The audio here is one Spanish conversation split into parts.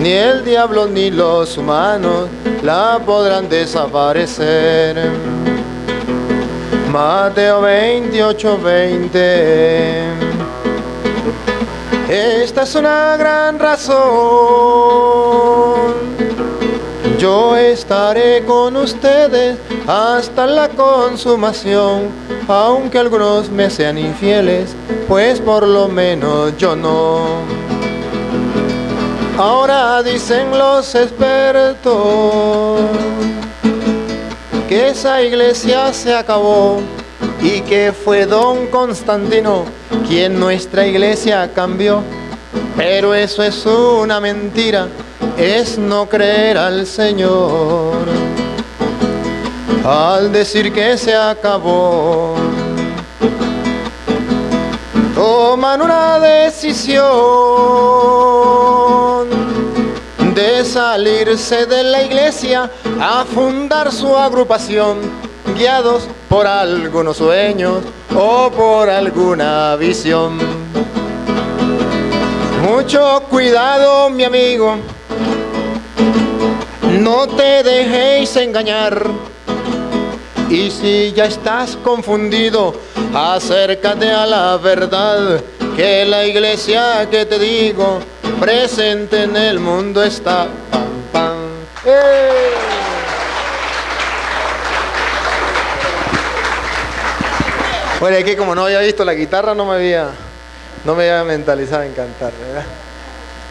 ni el diablo ni los humanos la podrán desaparecer. Mateo 28:20. Esta es una gran razón. Yo estaré con ustedes hasta la consumación, aunque algunos me sean infieles, pues por lo menos yo no. Ahora dicen los expertos que esa iglesia se acabó y que fue don Constantino quien nuestra iglesia cambió. Pero eso es una mentira, es no creer al Señor al decir que se acabó. Toman una decisión de salirse de la iglesia a fundar su agrupación, guiados por algunos sueños o por alguna visión. Mucho cuidado, mi amigo, no te dejéis engañar. Y si ya estás confundido, acércate a la verdad, que la iglesia que te digo presente en el mundo está. Pam, pam. Bueno, es que como no había visto la guitarra, no me había mentalizado en cantar, ¿verdad?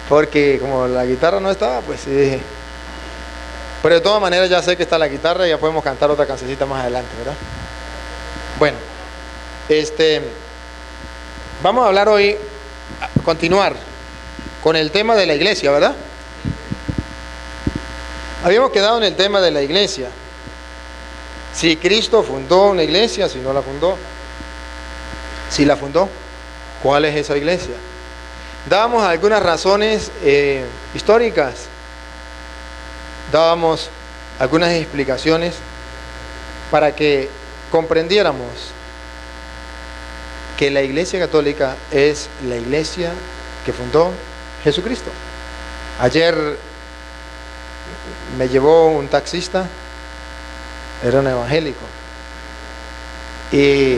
Porque como la guitarra no estaba, pues sí dije. Pero de todas maneras ya sé que está la guitarra y ya podemos cantar otra cancioncita más adelante, ¿verdad? Bueno, vamos a hablar hoy, continuar con el tema de la iglesia, ¿verdad? Habíamos quedado en el tema de la iglesia. Si Cristo fundó una iglesia, si no la fundó. Si la fundó, ¿cuál es esa iglesia? Dábamos algunas razones históricas. Dábamos algunas explicaciones para que comprendiéramos que la Iglesia Católica es la iglesia que fundó Jesucristo. Ayer me llevó un taxista, era un evangélico, y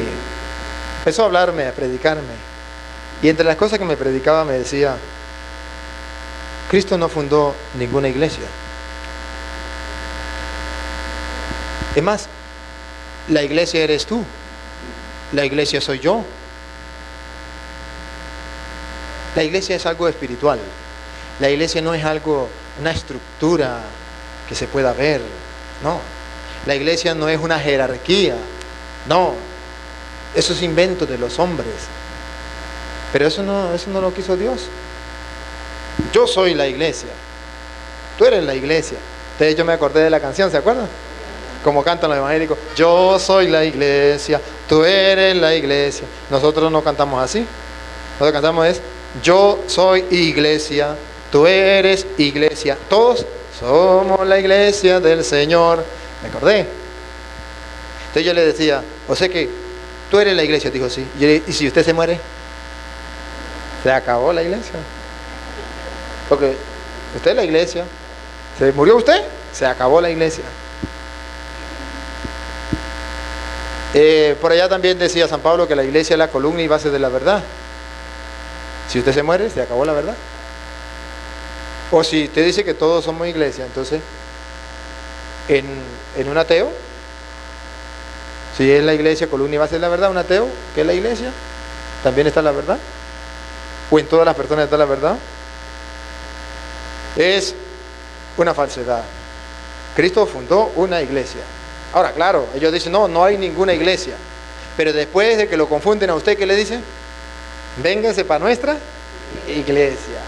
empezó a hablarme, a predicarme, y entre las cosas que me predicaba me decía: Cristo no fundó ninguna iglesia. Es más, la iglesia eres tú, la iglesia soy yo. La iglesia es algo espiritual. La iglesia no es algo, una estructura que se pueda ver, no. La iglesia no es una jerarquía, no. Eso es invento de los hombres. Pero eso no lo quiso Dios. Yo soy la iglesia, tú eres la iglesia. Entonces yo me acordé de la canción, ¿se acuerdan? Como cantan los evangélicos: yo soy la iglesia, tú eres la iglesia. Nosotros no cantamos así. Nosotros cantamos es: yo soy iglesia, tú eres iglesia. Todos somos la iglesia del Señor. Me acordé. Entonces yo le decía: o sea que tú eres la iglesia. Dijo: sí. ¿Y si usted se muere? Se acabó la iglesia. Porque usted es la iglesia. ¿Se murió usted? Se acabó la iglesia. Por allá también decía San Pablo que la iglesia es la columna y base de la verdad. Si usted se muere, se acabó la verdad. O si usted dice que todos somos iglesia, entonces en un ateo, si es la iglesia columna y base de la verdad, un ateo, ¿qué es la iglesia? También está la verdad. O en todas las personas está la verdad. Es una falsedad. Cristo fundó una iglesia. Ahora, claro, ellos dicen: no hay ninguna iglesia. Pero después de que lo confunden a usted, ¿qué le dicen? Vénganse para nuestra iglesia.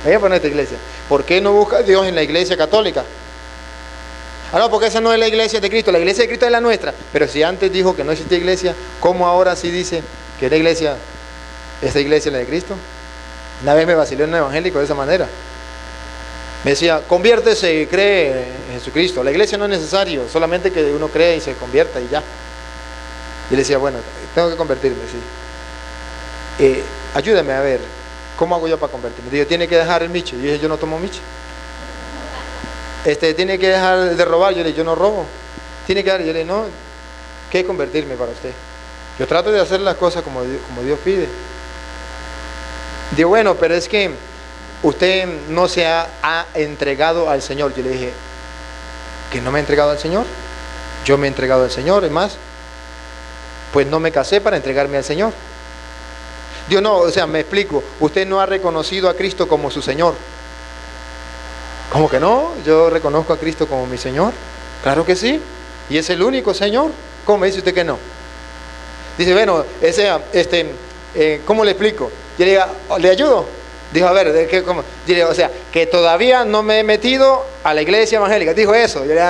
Vengan para nuestra iglesia. ¿Por qué no busca a Dios en la iglesia católica? Ah, no, porque esa no es la iglesia de Cristo. La iglesia de Cristo es la nuestra. Pero si antes dijo que no existía iglesia, ¿cómo ahora sí dice que la iglesia, esta iglesia es la de Cristo? Una vez me vaciló un evangélico de esa manera. Me decía: conviértese y cree en Jesucristo. La iglesia no es necesario, solamente que uno cree y se convierta y ya. Y le decía: bueno, tengo que convertirme, sí. Ayúdame a ver. ¿Cómo hago yo para convertirme? Digo, tiene que dejar el miche. Yo dije, yo no tomo miche. Tiene que dejar de robar. Yo le dije, yo no robo. Tiene que dar. Yo le dije, no, ¿qué es convertirme para usted? Yo trato de hacer las cosas como Dios pide. Digo, bueno, pero es que usted no se ha entregado al Señor. Yo le dije, ¿que no me he entregado al Señor? Yo me he entregado al Señor, es más, pues no me casé para entregarme al Señor. Dios no, o sea, me explico, usted no ha reconocido a Cristo como su Señor. ¿Cómo que no? Yo reconozco a Cristo como mi Señor. Claro que sí, y es el único Señor. ¿Cómo me dice usted que no? Dice, bueno, ¿cómo le explico? Yo le digo, ¿le ayudo? Dijo, a ver, ¿cómo? Dile, o sea, que todavía no me he metido a la iglesia evangélica. Dijo eso. Yo le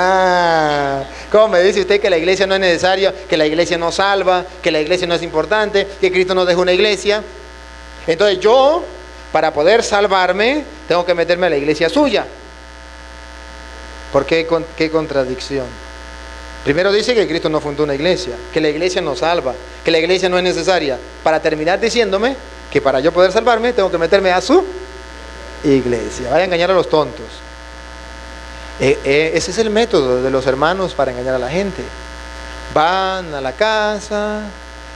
¿cómo me dice usted que la iglesia no es necesaria, que la iglesia no salva, que la iglesia no es importante, que Cristo nos dejó una iglesia? Entonces yo, para poder salvarme, tengo que meterme a la iglesia suya. ¿Por qué? ¿Qué contradicción? Primero dice que Cristo no fundó una iglesia, que la iglesia no salva, que la iglesia no es necesaria, para terminar diciéndome que para yo poder salvarme tengo que meterme a su iglesia. Vaya a engañar a los tontos. Ese es el método de los hermanos para engañar a la gente. Van a la casa,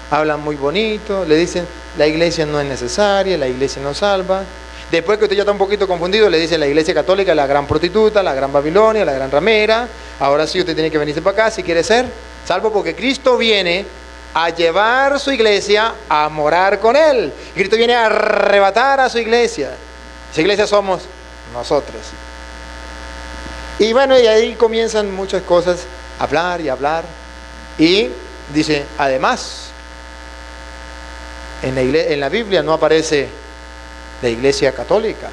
hablan muy bonito, le dicen la iglesia no es necesaria, la iglesia no salva. Después que usted ya está un poquito confundido, le dicen la iglesia católica es la gran prostituta, la gran Babilonia, la gran ramera. Ahora sí usted tiene que venirse para acá si quiere ser salvo, porque Cristo viene a llevar su iglesia a morar con Él. Cristo viene a arrebatar a su iglesia. Esa iglesia somos nosotros. Y bueno, y ahí comienzan muchas cosas a hablar y hablar. Y dice, además, en la Biblia no aparece la iglesia católica.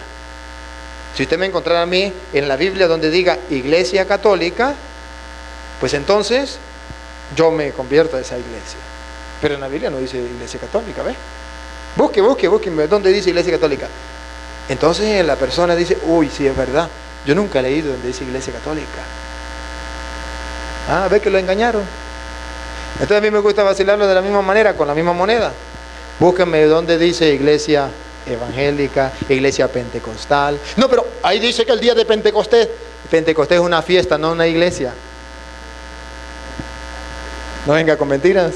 Si usted me encontrara a mí en la Biblia donde diga iglesia católica, pues entonces yo me convierto a esa iglesia. Pero en la Biblia no dice iglesia católica, ¿ve? Busque, ¿dónde dice iglesia católica? Entonces la persona dice, uy, sí es verdad, yo nunca he leído donde dice iglesia católica. Ah, ve que lo engañaron. Entonces a mí me gusta vacilarlo de la misma manera, con la misma moneda. Búsquenme donde dice iglesia evangélica, iglesia pentecostal. No, pero ahí dice que el día de Pentecostés. Pentecostés es una fiesta, no una iglesia. No venga con mentiras.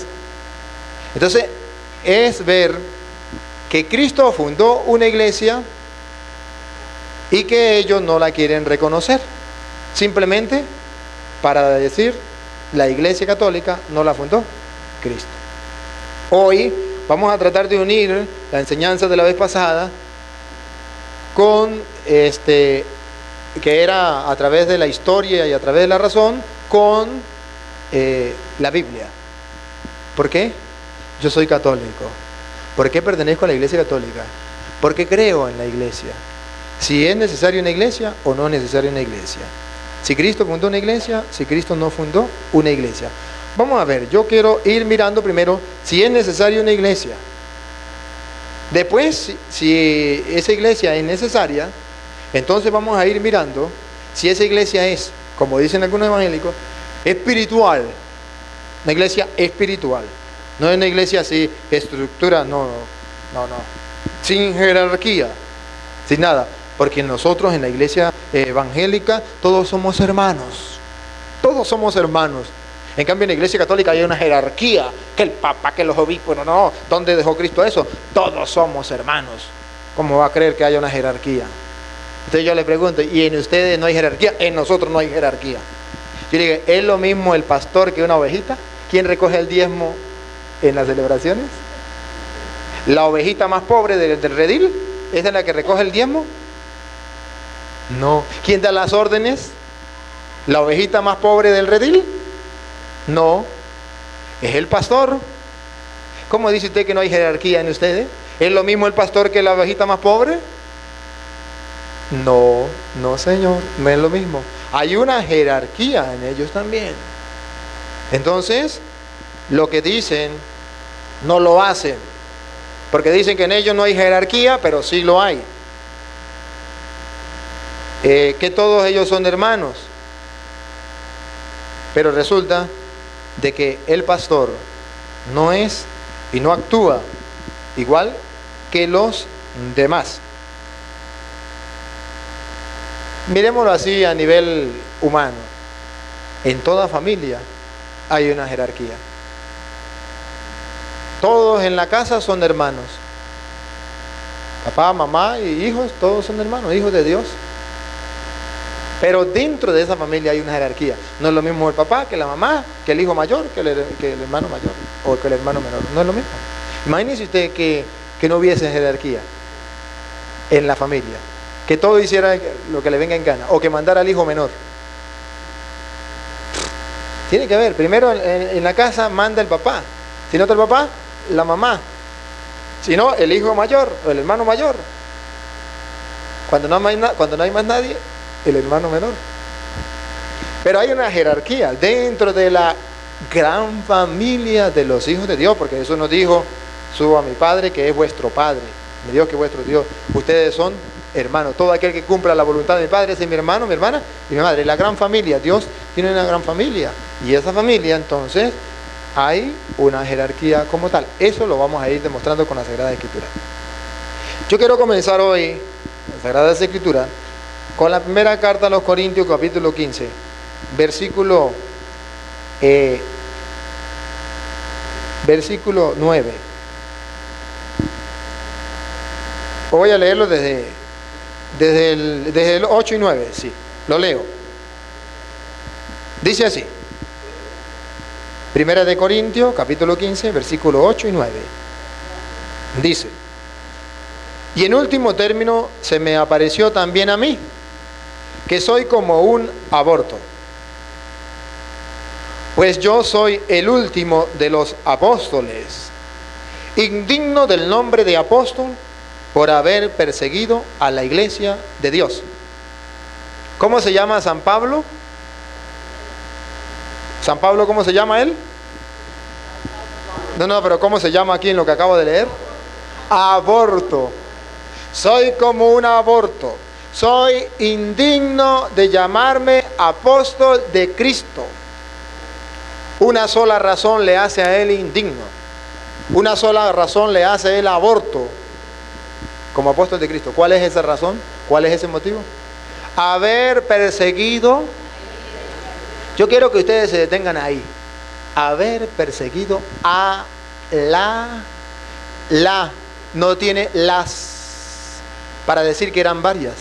Entonces, es ver que Cristo fundó una iglesia y que ellos no la quieren reconocer. Simplemente para decir, la iglesia católica no la fundó Cristo. Hoy vamos a tratar de unir la enseñanza de la vez pasada con que era a través de la historia y a través de la razón, con la Biblia. ¿Por qué? Yo soy católico. ¿Por qué pertenezco a la iglesia católica? Porque creo en la iglesia. Si es necesaria una iglesia o no es necesaria una iglesia. Si Cristo fundó una iglesia, si Cristo no fundó una iglesia. Vamos a ver, yo quiero ir mirando primero si es necesaria una iglesia. Después, si esa iglesia es necesaria, entonces vamos a ir mirando si esa iglesia es, como dicen algunos evangélicos, espiritual. Una iglesia espiritual. No es una iglesia así, estructura, no. Sin jerarquía, sin nada. Porque nosotros en la iglesia evangélica todos somos hermanos. Todos somos hermanos. En cambio en la iglesia católica hay una jerarquía, que el papa, que los obispos, no. ¿Dónde dejó Cristo eso? Todos somos hermanos. ¿Cómo va a creer que haya una jerarquía? Entonces yo le pregunto, ¿y en ustedes no hay jerarquía? En nosotros no hay jerarquía. Yo le digo, ¿es lo mismo el pastor que una ovejita? ¿Quién recoge el diezmo en las celebraciones? ¿La ovejita más pobre del redil? ¿Esa es la que recoge el diezmo? No. ¿Quién da las órdenes? ¿La ovejita más pobre del redil? No. Es el pastor. ¿Cómo dice usted que no hay jerarquía en ustedes? ¿Es lo mismo el pastor que la ovejita más pobre? No, señor, no es lo mismo. Hay una jerarquía en ellos también. Entonces, lo que dicen, no lo hacen. Porque dicen que en ellos no hay jerarquía, pero sí lo hay. Que todos ellos son hermanos. Pero resulta de que el pastor no es y no actúa igual que los de más. Miremoslo así a nivel humano. En toda familia hay una jerarquía. Todos en la casa son hermanos. Papá, mamá y hijos, todos son hermanos, hijos de Dios. Pero dentro de esa familia hay una jerarquía. No es lo mismo el papá que la mamá, que el hijo mayor, que el hermano mayor o que el hermano menor. No es lo mismo. Imagínese usted que no hubiese jerarquía en la familia. Que todo hiciera lo que le venga en gana. O que mandara al hijo menor. Tiene que haber. Primero en la casa manda el papá. Si no está el papá, la mamá. Si no, el hijo mayor o el hermano mayor. Cuando no hay más nadie, el hermano menor. Pero hay una jerarquía dentro de la gran familia de los hijos de Dios, porque Jesús nos dijo: subo a mi Padre que es vuestro Padre, mi Dios que es vuestro Dios. Ustedes son hermanos. Todo aquel que cumpla la voluntad de mi Padre es mi hermano, mi hermana y mi madre. La gran familia. Dios tiene una gran familia, y esa familia entonces hay una jerarquía como tal. Eso lo vamos a ir demostrando con la Sagrada Escritura. Yo quiero comenzar hoy la Sagrada Escritura con la primera carta a los Corintios, capítulo 15, versículo 9. Voy a leerlo desde el 8 y 9, sí, lo leo. Dice así, Primera de Corintios, capítulo 15, versículo 8 y 9. Dice: y en último término se me apareció también a mí, que soy como un aborto, pues yo soy el último de los apóstoles, indigno del nombre de apóstol, por haber perseguido a la iglesia de Dios. ¿Cómo se llama San Pablo? ¿San Pablo cómo se llama él? No, pero ¿cómo se llama aquí en lo que acabo de leer? Aborto. Soy como un aborto. Soy indigno de llamarme apóstol de Cristo. Una sola razón le hace a él indigno. Una sola razón le hace a él aborto como apóstol de Cristo. ¿Cuál es esa razón? ¿Cuál es ese motivo? Haber perseguido. Yo quiero que ustedes se detengan ahí. Haber perseguido a la no tiene las para decir que eran varias.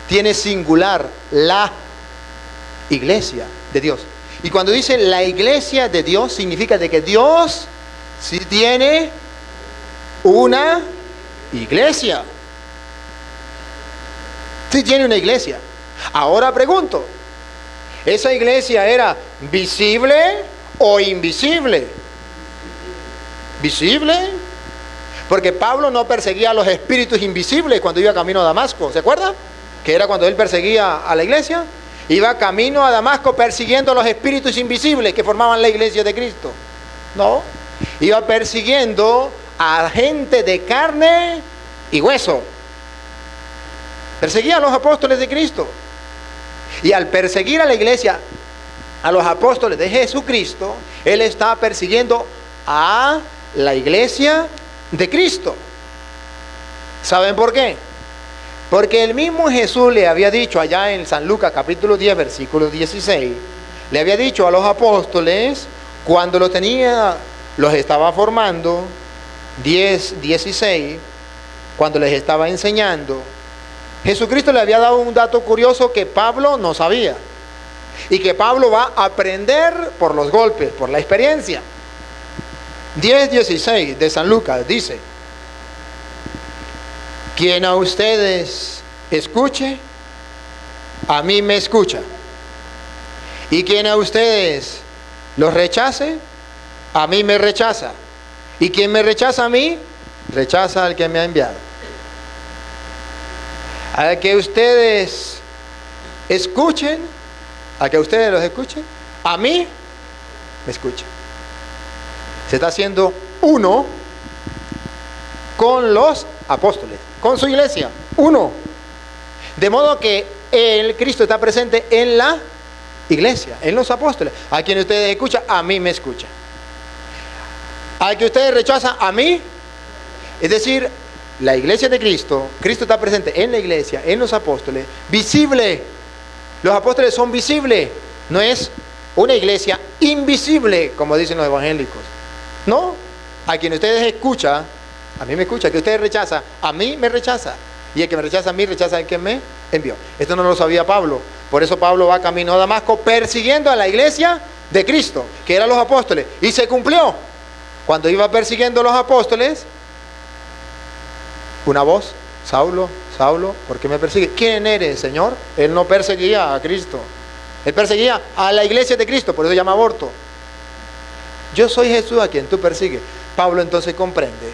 Tiene singular, la iglesia de Dios. Y cuando dice la iglesia de Dios, significa de que Dios sí tiene una iglesia. Sí tiene una iglesia. Ahora pregunto, ¿esa iglesia era visible o invisible? ¿Visible? Porque Pablo no perseguía a los espíritus invisibles cuando iba camino a Damasco. ¿Se acuerda? Que era cuando él perseguía a la iglesia. Iba camino a Damasco persiguiendo a los espíritus invisibles que formaban la iglesia de Cristo. No. Iba persiguiendo a gente de carne y hueso. Perseguía a los apóstoles de Cristo. Y al perseguir a la iglesia, a los apóstoles de Jesucristo, él está persiguiendo a la iglesia de Cristo. ¿Saben por qué? Porque el mismo Jesús le había dicho allá en San Lucas capítulo 10 versículo 16, le había dicho a los apóstoles cuando los estaba formando, 10:16, cuando les estaba enseñando, Jesucristo le había dado un dato curioso que Pablo no sabía y que Pablo va a aprender por los golpes, por la experiencia. 10:16 de San Lucas dice: quien a ustedes escuche, a mí me escucha. Y quien a ustedes los rechace, a mí me rechaza. Y quien me rechaza a mí, rechaza al que me ha enviado. A que ustedes escuchen, a que ustedes los escuchen, a mí me escuchan. Se está haciendo uno con los apóstoles, con su iglesia, uno. De modo que Cristo está presente en la iglesia, en los apóstoles. A quien ustedes escuchan, a mí me escuchan. Al que ustedes rechazan, a mí. Es decir, la iglesia de Cristo, Cristo está presente en la iglesia, en los apóstoles, visible. Los apóstoles son visibles, no es una iglesia invisible, como dicen los evangélicos. No, a quien ustedes escuchan, a mí me escucha, que ustedes rechazan, a mí me rechaza. Y el que me rechaza a mí, rechaza al que me envió. Esto no lo sabía Pablo. Por eso Pablo va camino a Damasco persiguiendo a la iglesia de Cristo, que eran los apóstoles. Y se cumplió. Cuando iba persiguiendo a los apóstoles, una voz: Saulo, Saulo, ¿por qué me persigue? ¿Quién eres, Señor? Él no perseguía a Cristo. Él perseguía a la iglesia de Cristo, por eso se llama aborto. Yo soy Jesús a quien tú persigues. Pablo entonces comprende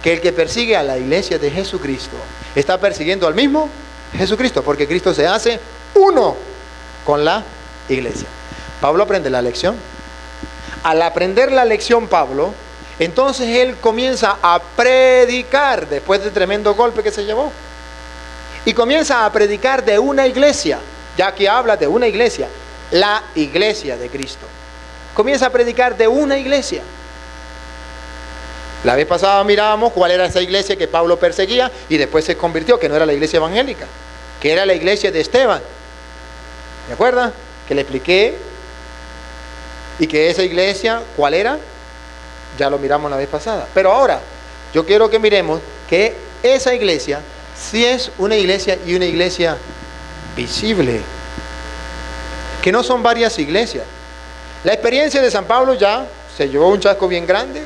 que el que persigue a la iglesia de Jesucristo está persiguiendo al mismo Jesucristo, porque Cristo se hace uno con la iglesia. Pablo aprende la lección. Al aprender la lección Pablo, entonces él comienza a predicar después del tremendo golpe que se llevó. Y comienza a predicar de una iglesia, ya que habla de una iglesia, la iglesia de Cristo. Comienza a predicar de una iglesia. La vez pasada mirábamos cuál era esa iglesia que Pablo perseguía y después se convirtió, que no era la iglesia evangélica, que era la iglesia de Esteban. ¿Me acuerdan? Que le expliqué. Y que esa iglesia, ¿cuál era? Ya lo miramos la vez pasada. Pero ahora, yo quiero que miremos que esa iglesia sí es una iglesia, y una iglesia visible. Que no son varias iglesias. La experiencia de San Pablo ya se llevó un chasco bien grande.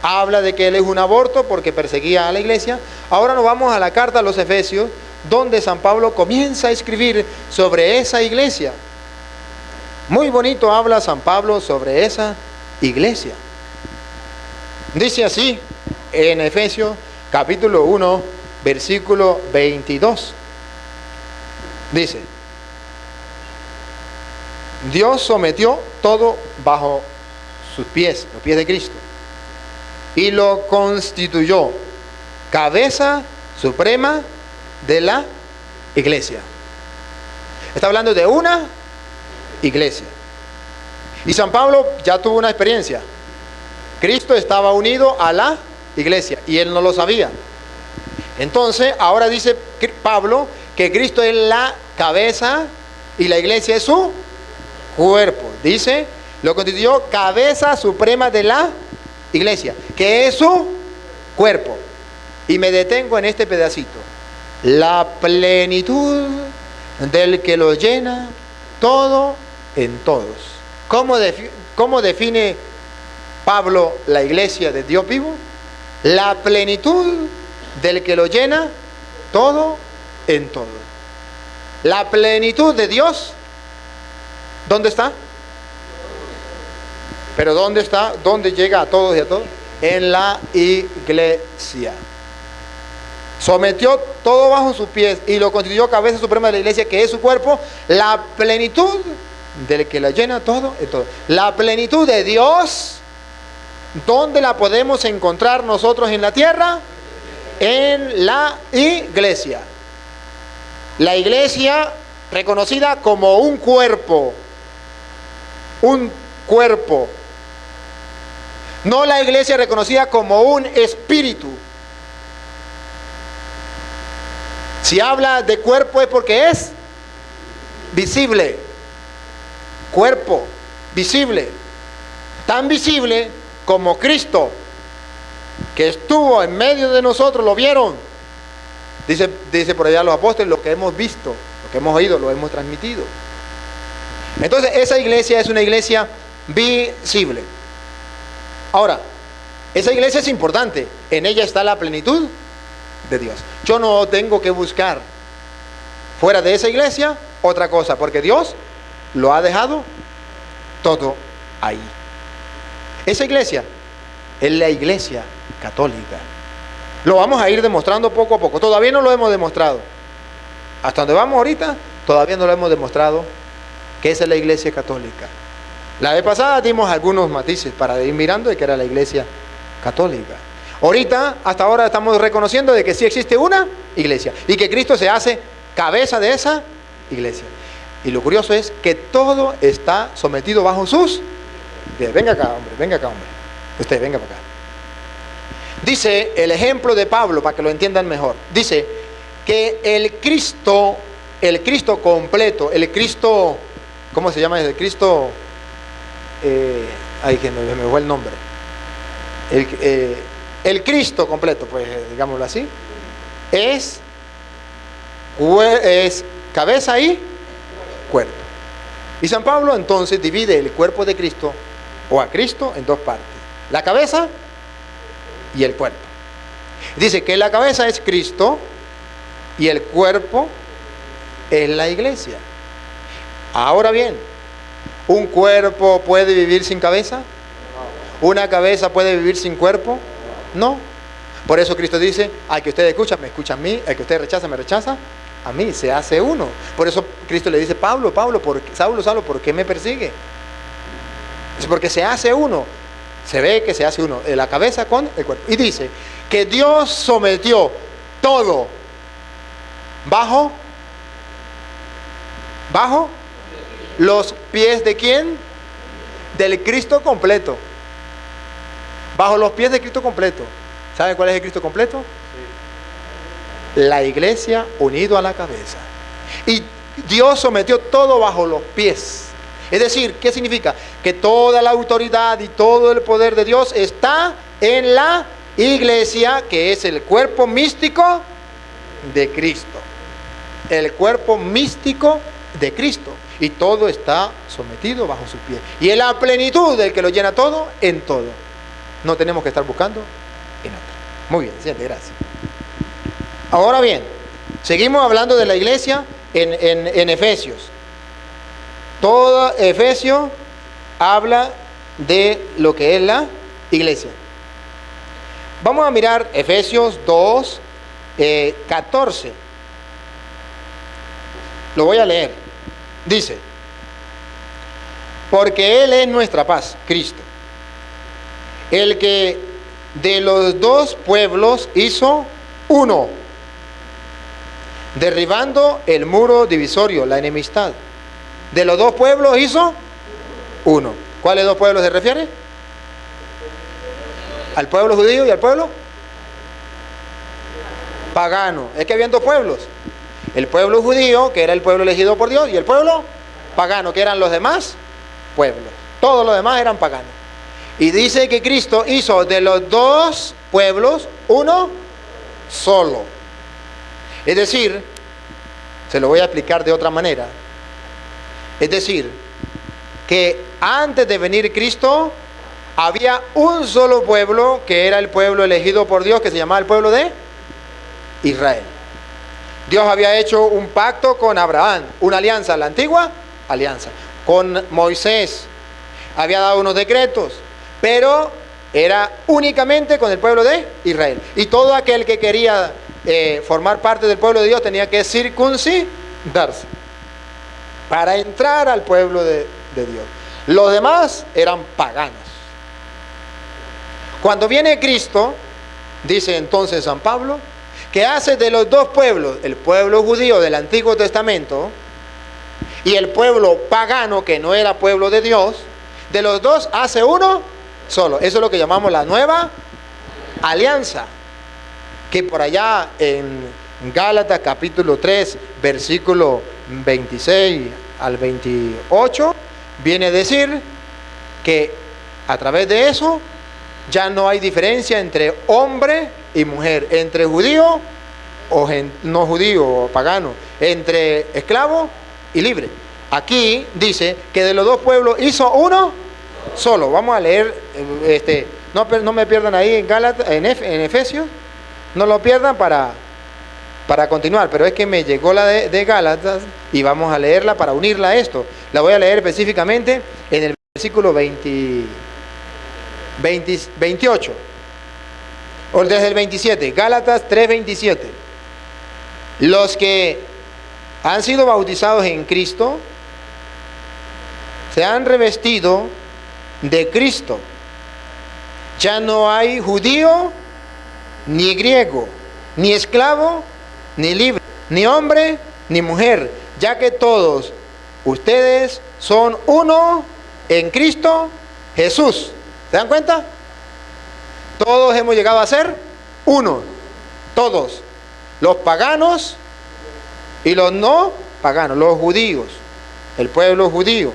Habla de que él es un aborto porque perseguía a la iglesia. Ahora nos vamos a la carta a los Efesios, donde San Pablo comienza a escribir sobre esa iglesia. Muy bonito habla San Pablo sobre esa iglesia. Dice así en Efesios capítulo 1, versículo 22. Dice: Dios sometió todo bajo sus pies, los pies de Cristo, y lo constituyó cabeza suprema de la iglesia. Está hablando de una iglesia. Y San Pablo ya tuvo una experiencia. Cristo estaba unido a la iglesia y él no lo sabía. Entonces ahora dice Pablo que Cristo es la cabeza y la iglesia es su cuerpo. Dice, lo constituyó cabeza suprema de la iglesia, que es su cuerpo. Y me detengo en este pedacito: la plenitud del que lo llena todo en todos. ¿Cómo define Pablo la iglesia de Dios vivo? La plenitud del que lo llena todo en todos. La plenitud de Dios, ¿dónde está? Pero ¿dónde está? ¿Dónde llega a todos y a todos? En la iglesia. Sometió todo bajo sus pies y lo constituyó cabeza suprema de la iglesia, que es su cuerpo. La plenitud del que la llena todo en todo. La plenitud de Dios, ¿dónde la podemos encontrar nosotros en la tierra? En la iglesia. La iglesia reconocida como un cuerpo. Un cuerpo. No la iglesia reconocida como un espíritu. Si habla de cuerpo es porque es visible. Cuerpo, visible. Tan visible como Cristo, que estuvo en medio de nosotros, lo vieron. Dice por allá los apóstoles: lo que hemos visto, lo que hemos oído, lo hemos transmitido. Entonces esa iglesia es una iglesia visible. Ahora, esa iglesia es importante. En ella está la plenitud de Dios. Yo no tengo que buscar fuera de esa iglesia otra cosa, porque Dios lo ha dejado todo ahí. Esa iglesia es la iglesia católica. Lo vamos a ir demostrando poco a poco. Todavía no lo hemos demostrado. Hasta donde vamos ahorita, todavía no lo hemos demostrado que esa es la iglesia católica. La vez pasada dimos algunos matices para ir mirando de que era la iglesia católica. Ahorita, hasta ahora estamos reconociendo de que sí existe una iglesia y que Cristo se hace cabeza de esa iglesia. Y lo curioso es que todo está sometido bajo sus pies. Venga acá, hombre, venga acá, hombre. Usted, venga para acá. Dice el ejemplo de Pablo, para que lo entiendan mejor. Dice que el Cristo completo, el Cristo, ¿cómo se llama? El Cristo, ay, que me fue el nombre. El Cristo completo, pues digámoslo así, es cabeza y cuerpo. Y San Pablo entonces divide el cuerpo de Cristo o a Cristo en dos partes: la cabeza y el cuerpo. Dice que la cabeza es Cristo y el cuerpo es la iglesia. Ahora bien, ¿un cuerpo puede vivir sin cabeza? ¿Una cabeza puede vivir sin cuerpo? No. Por eso Cristo dice: al que usted escucha, me escucha a mí; al que usted rechaza, me rechaza a mí. Se hace uno. Por eso Cristo le dice: Saulo, Saulo, ¿por qué me persigue? Es porque se hace uno. Se ve que se hace uno, la cabeza con el cuerpo. Y dice que Dios sometió todo bajo los pies ¿de quién? Del Cristo completo. Bajo los pies de Cristo completo. ¿Saben cuál es el Cristo completo? Sí. La iglesia unido a la cabeza. Y Dios sometió todo bajo los pies. Es decir, ¿qué significa? Que toda la autoridad y todo el poder de Dios está en la iglesia, que es el cuerpo místico de Cristo. El cuerpo místico de Cristo. Y todo está sometido bajo sus pies. Y en la plenitud del que lo llena todo, en todo. No tenemos que estar buscando en otro. Muy bien, siente, gracias. Ahora bien, seguimos hablando de la iglesia en Efesios. Todo Efesios habla de lo que es la iglesia. Vamos a mirar Efesios 2, 14. Lo voy a leer. Dice: porque Él es nuestra paz, Cristo, el que de los dos pueblos hizo uno, derribando el muro divisorio, la enemistad. De los dos pueblos hizo uno. ¿Cuáles dos pueblos se refiere? Al pueblo judío y al pueblo pagano. Es que habían dos pueblos: el pueblo judío, que era el pueblo elegido por Dios, y el pueblo pagano, que eran los demás pueblos. Todos los demás eran paganos. Y dice que Cristo hizo de los dos pueblos uno solo. Es decir, se lo voy a explicar de otra manera. Es decir, que antes de venir Cristo había un solo pueblo, que era el pueblo elegido por Dios, que se llamaba el pueblo de Israel. Dios había hecho un pacto con Abraham, una alianza, la antigua alianza. Con Moisés había dado unos decretos, pero era únicamente con el pueblo de Israel. Y todo aquel que quería formar parte del pueblo de Dios tenía que circuncidarse para entrar al pueblo de Dios. Los demás eran paganos. Cuando viene Cristo, dice entonces San Pablo, que hace de los dos pueblos, el pueblo judío del Antiguo Testamento y el pueblo pagano, que no era pueblo de Dios, de los dos hace uno solo. Eso es lo que llamamos la nueva alianza, que por allá en Gálatas capítulo 3, versículo 26 al 28, viene a decir que a través de eso ya no hay diferencia entre hombre y mujer, entre judío o no judío o pagano, entre esclavo y libre. Aquí dice que de los dos pueblos hizo uno solo. Vamos a leer, no me pierdan ahí en Gálatas, en Efesios, no lo pierdan para continuar, pero es que me llegó la de Gálatas y vamos a leerla para unirla a esto. La voy a leer específicamente en el versículo 28, o desde el 27, Gálatas 3:27. Los que han sido bautizados en Cristo se han revestido de Cristo. Ya no hay judío ni griego, ni esclavo ni libre, ni hombre ni mujer, ya que todos ustedes son uno en Cristo Jesús. ¿Se dan cuenta? Todos hemos llegado a ser uno. Todos. Los paganos y los no paganos. Los judíos. El pueblo judío.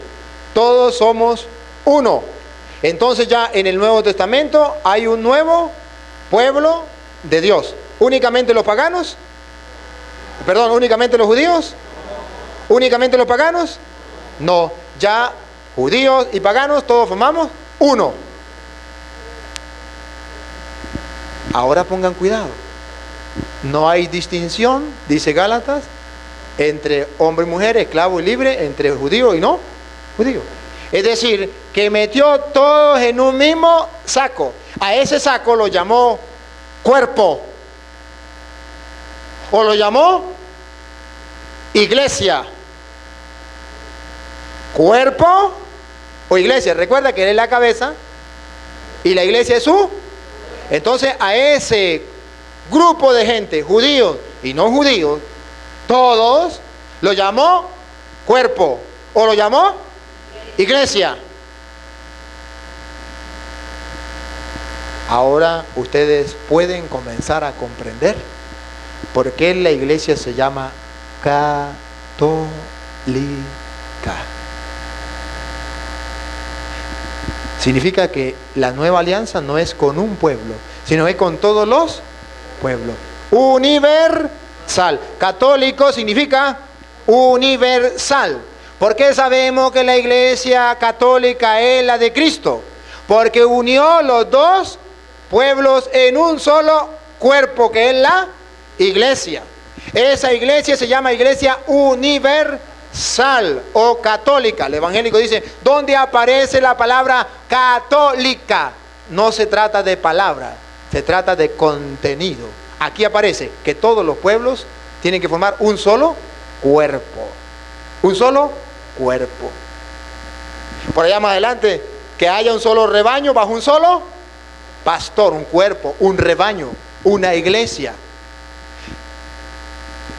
Todos somos uno. Entonces ya en el Nuevo Testamento hay un nuevo pueblo de Dios. ¿Únicamente los paganos? Perdón, ¿únicamente los judíos? ¿Únicamente los paganos? No, ya judíos y paganos todos formamos uno. Ahora pongan cuidado. No hay distinción, dice Gálatas, entre hombre y mujer, esclavo y libre, entre judío y no judío. Es decir, que metió todos en un mismo saco. A ese saco lo llamó cuerpo. O lo llamó iglesia. Cuerpo o iglesia. Recuerda que él es la cabeza y la iglesia es su. Entonces a ese grupo de gente, judíos y no judíos, todos lo llamó cuerpo o lo llamó iglesia. Ahora ustedes pueden comenzar a comprender por qué la iglesia se llama católica. Significa que la nueva alianza no es con un pueblo, sino es con todos los pueblos. Universal. Católico significa universal. ¿Por qué sabemos que la iglesia católica es la de Cristo? Porque unió los dos pueblos en un solo cuerpo, que es la iglesia. Esa iglesia se llama iglesia universal o católica. El evangélico dice, ¿dónde aparece la palabra católica? No se trata de palabra, se trata de contenido. Aquí aparece que todos los pueblos tienen que formar un solo cuerpo. Un solo cuerpo. Por allá más adelante, que haya un solo rebaño bajo un solo pastor, un cuerpo, un rebaño, una iglesia.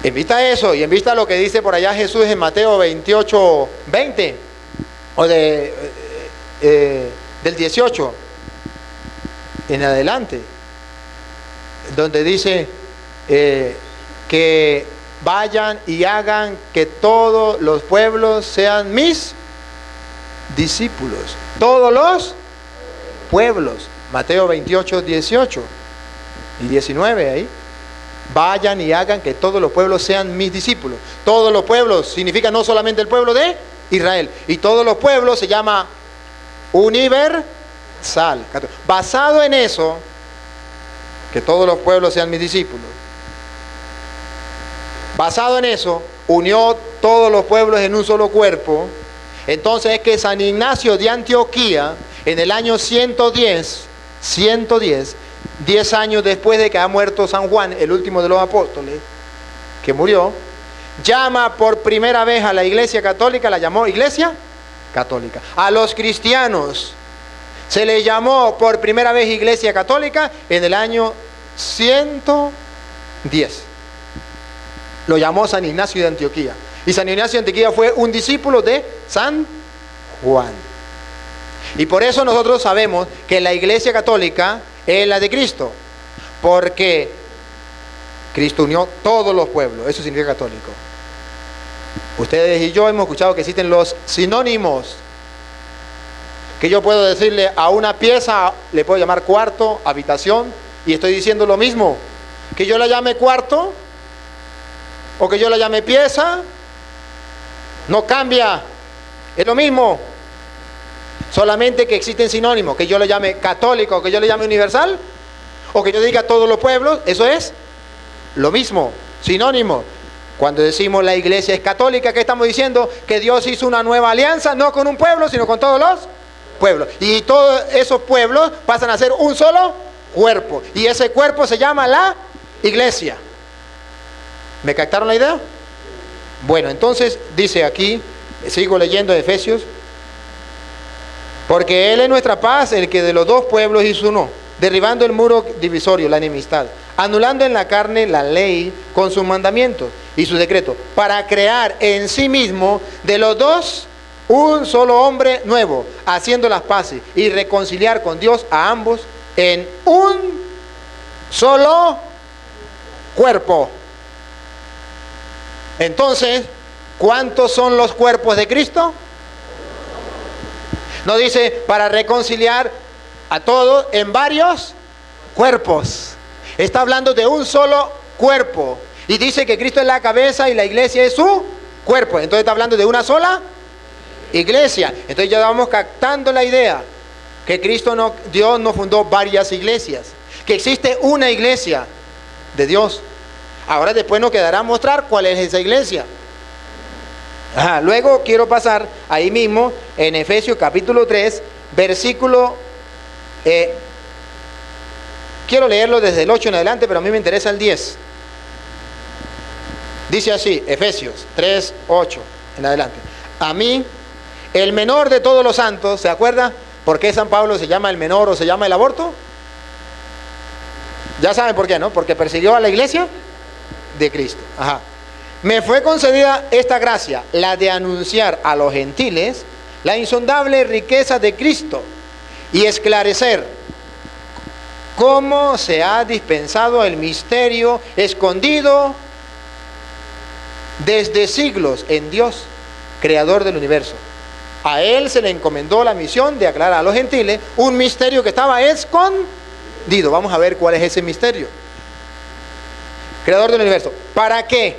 En vista de eso y en vista de lo que dice por allá Jesús en Mateo 28, 20 o del 18 en adelante, donde dice que vayan y hagan que todos los pueblos sean mis discípulos. Todos los pueblos. Mateo 28, 18 y 19 ahí. Vayan y hagan que todos los pueblos sean mis discípulos. Todos los pueblos significa no solamente el pueblo de Israel. Y todos los pueblos se llama universal. Basado en eso, que todos los pueblos sean mis discípulos. Basado en eso, unió todos los pueblos en un solo cuerpo. Entonces es que San Ignacio de Antioquía, en el año 110, 10 años después de que ha muerto San Juan, el último de los apóstoles, que murió, llama por primera vez a la iglesia católica, la llamó iglesia católica. A los cristianos se les llamó por primera vez iglesia católica en el año 110. Lo llamó San Ignacio de Antioquía. Y San Ignacio de Antioquía fue un discípulo de San Juan. Y por eso nosotros sabemos que la iglesia católica es la de Cristo, porque Cristo unió todos los pueblos. Eso significa católico. Ustedes y yo hemos escuchado que existen los sinónimos, que yo puedo decirle a una pieza, le puedo llamar cuarto, habitación, y estoy diciendo lo mismo. Que yo la llame cuarto o que yo la llame pieza, no cambia, es lo mismo. Solamente que existen sinónimos, que yo le llame católico, que yo le llame universal, o que yo diga todos los pueblos, eso es lo mismo, sinónimo. Cuando decimos la iglesia es católica, ¿qué estamos diciendo? Que Dios hizo una nueva alianza, no con un pueblo, sino con todos los pueblos. Y todos esos pueblos pasan a ser un solo cuerpo. Y ese cuerpo se llama la iglesia. ¿Me captaron la idea? Bueno, entonces dice aquí, sigo leyendo Efesios, porque Él es nuestra paz, el que de los dos pueblos hizo uno, derribando el muro divisorio, la enemistad, anulando en la carne la ley con sus mandamientos y sus decretos, para crear en sí mismo de los dos un solo hombre nuevo, haciendo las paces y reconciliar con Dios a ambos en un solo cuerpo. Entonces, ¿cuántos son los cuerpos de Cristo? No dice para reconciliar a todos en varios cuerpos. Está hablando de un solo cuerpo. Y dice que Cristo es la cabeza y la iglesia es su cuerpo. Entonces está hablando de una sola iglesia. Entonces ya vamos captando la idea que Dios no fundó varias iglesias, que existe una iglesia de Dios. Ahora después nos quedará mostrar cuál es esa iglesia. Luego quiero pasar ahí mismo en Efesios capítulo 3, versículo, quiero leerlo desde el 8 en adelante, pero a mí me interesa el 10. Dice así, Efesios 3, 8 en adelante. A mí, el menor de todos los santos, ¿se acuerda por qué San Pablo se llama el menor o se llama el aborto? Ya saben por qué, ¿no? Porque persiguió a la iglesia de Cristo. Me fue concedida esta gracia, la de anunciar a los gentiles la insondable riqueza de Cristo y esclarecer cómo se ha dispensado el misterio escondido desde siglos en Dios, creador del universo. A él se le encomendó la misión de aclarar a los gentiles un misterio que estaba escondido. Vamos a ver cuál es ese misterio. Creador del universo. ¿Para qué?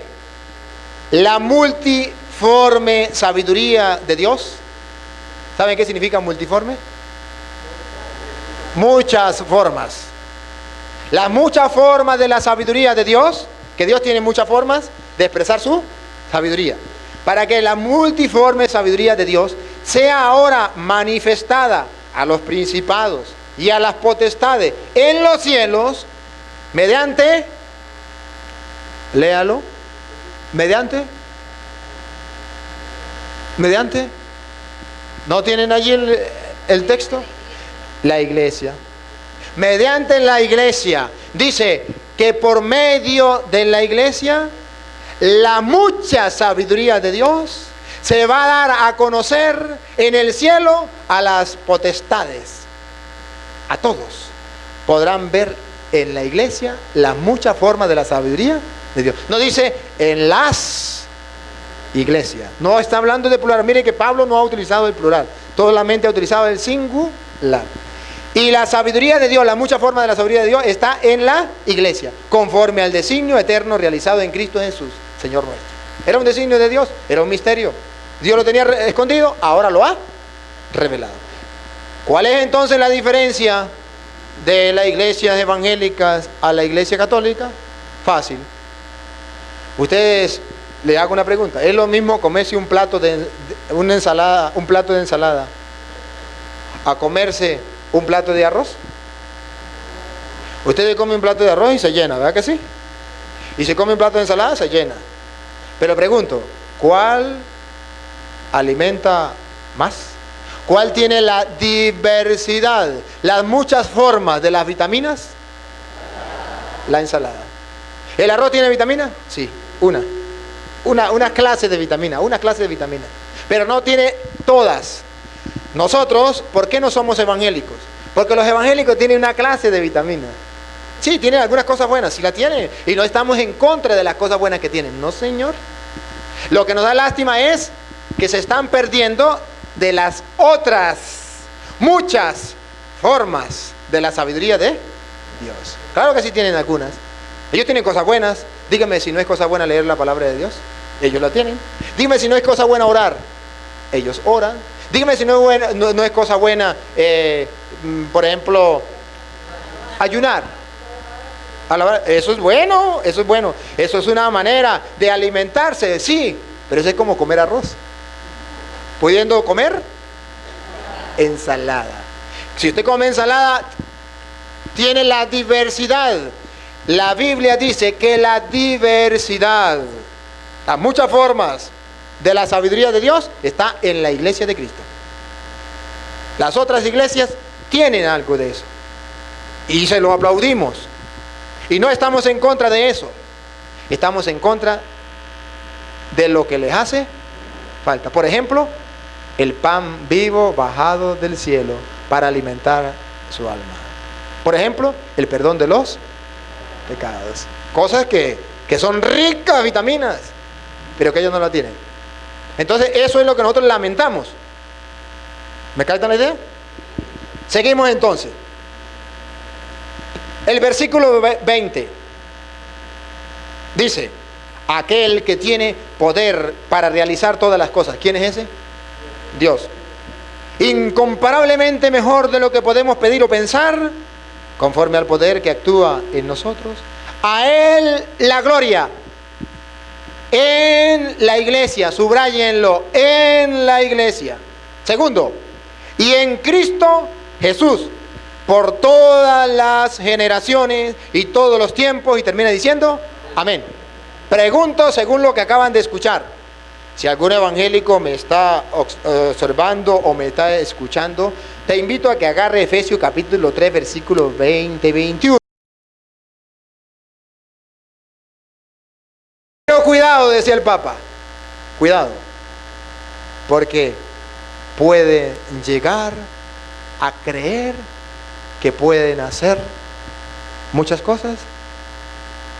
La multiforme sabiduría de Dios. ¿Saben qué significa multiforme? Muchas formas. Las muchas formas de la sabiduría de Dios, que Dios tiene muchas formas de expresar su sabiduría. Para que la multiforme sabiduría de Dios sea ahora manifestada a los principados y a las potestades en los cielos, mediante, léalo, mediante, ¿no tienen allí el texto? La iglesia. Mediante la iglesia. Dice que por medio de la iglesia, la mucha sabiduría de Dios se va a dar a conocer en el cielo a las potestades. A todos podrán ver en la iglesia las muchas formas de la sabiduría de Dios. No dice en las iglesias. No está hablando de plural. Mire que Pablo no ha utilizado el plural. Solamente ha utilizado el singular. Y la sabiduría de Dios, la mucha forma de la sabiduría de Dios está en la iglesia, conforme al designio eterno realizado en Cristo Jesús, Señor nuestro. Era un designio de Dios, era un misterio. Dios lo tenía escondido, ahora lo ha revelado. ¿Cuál es entonces la diferencia de las iglesias evangélicas a la iglesia católica? Fácil. Ustedes, les hago una pregunta. ¿Es lo mismo comerse un plato de ensalada a comerse un plato de arroz? Ustedes comen un plato de arroz y se llena, ¿verdad que sí? Y se come un plato de ensalada, se llena. Pero pregunto, ¿cuál alimenta más? ¿Cuál tiene la diversidad, las muchas formas de las vitaminas? La ensalada. ¿El arroz tiene vitamina? Sí, una clase de vitamina, pero no tiene todas. Nosotros, ¿por qué no somos evangélicos? Porque los evangélicos tienen una clase de vitaminas. Sí, tienen algunas cosas buenas, sí la tienen, y no estamos en contra de las cosas buenas que tienen, no señor. Lo que nos da lástima es que se están perdiendo de las otras muchas formas de la sabiduría de Dios. Claro que sí tienen algunas. Ellos tienen cosas buenas. Dígame si no es cosa buena leer la palabra de Dios. Ellos la tienen. Dígame si no es cosa buena orar. Ellos oran. Dígame si no es cosa buena, por ejemplo, ayunar. Eso es bueno. Eso es una manera de alimentarse, sí. Pero eso es como comer arroz. Pudiendo comer ensalada. Si usted come ensalada, tiene la diversidad. La Biblia dice que la diversidad, las muchas formas de la sabiduría de Dios está en la iglesia de Cristo. Las otras iglesias tienen algo de eso. Y se lo aplaudimos. Y no estamos en contra de eso. Estamos en contra de lo que les hace falta. Por ejemplo, el pan vivo bajado del cielo para alimentar su alma. Por ejemplo, el perdón de los pecados. Cosas que son ricas vitaminas, pero que ellos no la tienen. Entonces eso es lo que nosotros lamentamos. ¿Me captan la idea? Seguimos entonces. El versículo 20 dice: aquel que tiene poder para realizar todas las cosas. ¿Quién es ese? Dios. Incomparablemente mejor de lo que podemos pedir o pensar, conforme al poder que actúa en nosotros. A Él la gloria en la iglesia, subrayenlo, en la iglesia. Segundo, y en Cristo Jesús, por todas las generaciones y todos los tiempos, y termina diciendo, amén. Pregunto, según lo que acaban de escuchar, si algún evangélico me está observando o me está escuchando, te invito a que agarre Efesios capítulo 3, versículos 20 y 21. Pero cuidado, decía el Papa, cuidado, porque puede llegar a creer que pueden hacer muchas cosas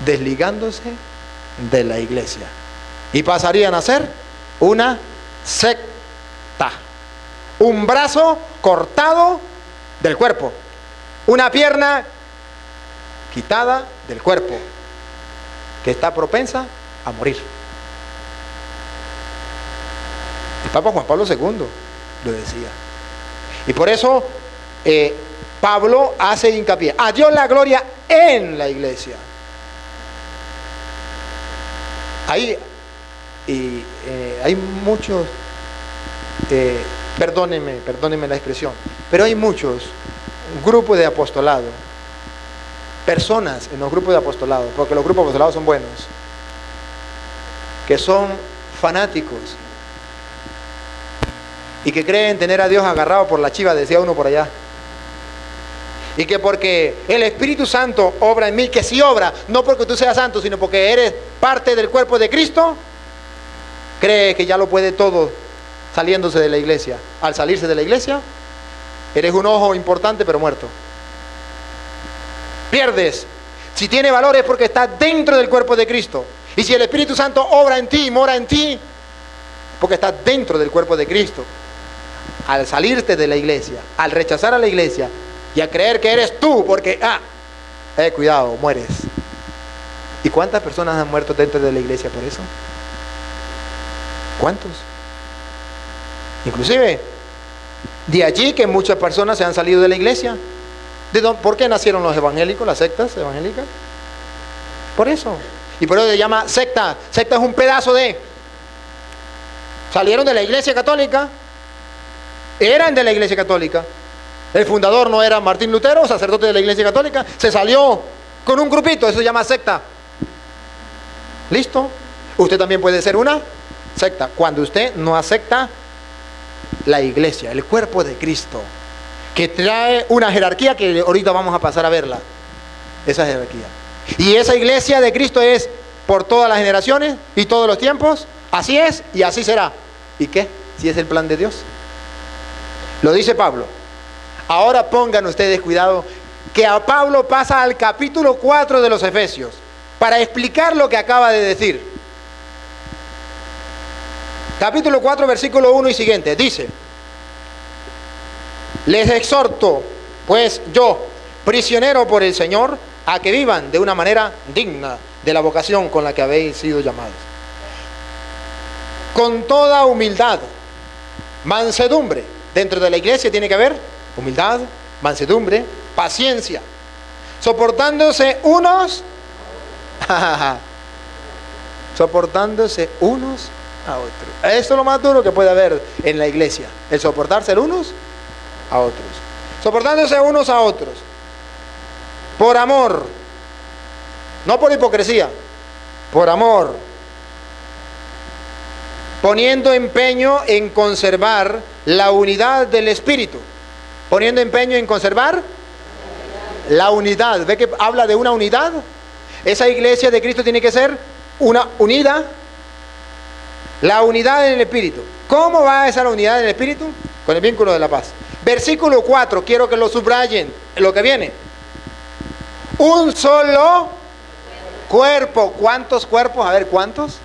desligándose de la iglesia y pasarían a ser una secta, un brazo cortado del cuerpo, una pierna quitada del cuerpo, que está propensa a morir. El Papa Juan Pablo II lo decía. Y por eso Pablo hace hincapié: a Dios la gloria en la iglesia. Hay muchos, perdónenme la expresión, pero hay muchos grupos de apostolado, personas en los grupos de apostolado, porque los grupos de apostolado son buenos, que son fanáticos y que creen tener a Dios agarrado por la chiva, decía uno por allá. Y que porque el Espíritu Santo obra en mí, que sí obra, no porque tú seas santo, sino porque eres parte del cuerpo de Cristo, cree que ya lo puede todo saliéndose de la iglesia. Al salirse de la iglesia, eres un ojo importante pero muerto. Pierdes. Si tiene valor es porque está dentro del cuerpo de Cristo. Y si el Espíritu Santo obra en ti, mora en ti, porque está dentro del cuerpo de Cristo. Al salirte de la iglesia, al rechazar a la iglesia y a creer que eres tú, porque, cuidado, mueres. ¿Y cuántas personas han muerto dentro de la iglesia por eso? ¿Cuántos? Inclusive, de allí que muchas personas se han salido de la iglesia. ¿Por qué nacieron los evangélicos, las sectas evangélicas? Por eso. Y por eso se llama secta. Secta es un pedazo de... Salieron de la iglesia católica, eran de la iglesia católica. El fundador no era Martín Lutero, sacerdote de la iglesia católica, se salió con un grupito, eso se llama secta. ¿Listo? Usted también puede ser una secta cuando usted no acepta la iglesia, el cuerpo de Cristo, que trae una jerarquía que ahorita vamos a pasar a verla, esa jerarquía. Y esa iglesia de Cristo es por todas las generaciones y todos los tiempos. Así es y así será. ¿Y qué? Si es el plan de Dios. Lo dice Pablo. Ahora pongan ustedes cuidado, que a Pablo pasa al capítulo 4 de los Efesios para explicar lo que acaba de decir. Capítulo 4, versículo 1 y siguiente. Dice: les exhorto, pues yo, prisionero por el Señor, a que vivan de una manera digna de la vocación con la que habéis sido llamados, con toda humildad, mansedumbre. Dentro de la iglesia tiene que haber humildad, mansedumbre, paciencia, soportándose unos soportándose unos a otros. Esto es lo más duro que puede haber en la iglesia, el soportarse unos a otros, soportándose unos a otros por amor, no por hipocresía, por amor, poniendo empeño en conservar la unidad del Espíritu. Poniendo empeño en conservar la unidad. ¿Ve que habla de una unidad? Esa iglesia de Cristo tiene que ser una unida. La unidad en el Espíritu. ¿Cómo va esa unidad en el Espíritu? Con el vínculo de la paz. Versículo 4, quiero que lo subrayen, lo que viene. Un solo cuerpo. ¿Cuántos cuerpos? A ver, ¿cuántos?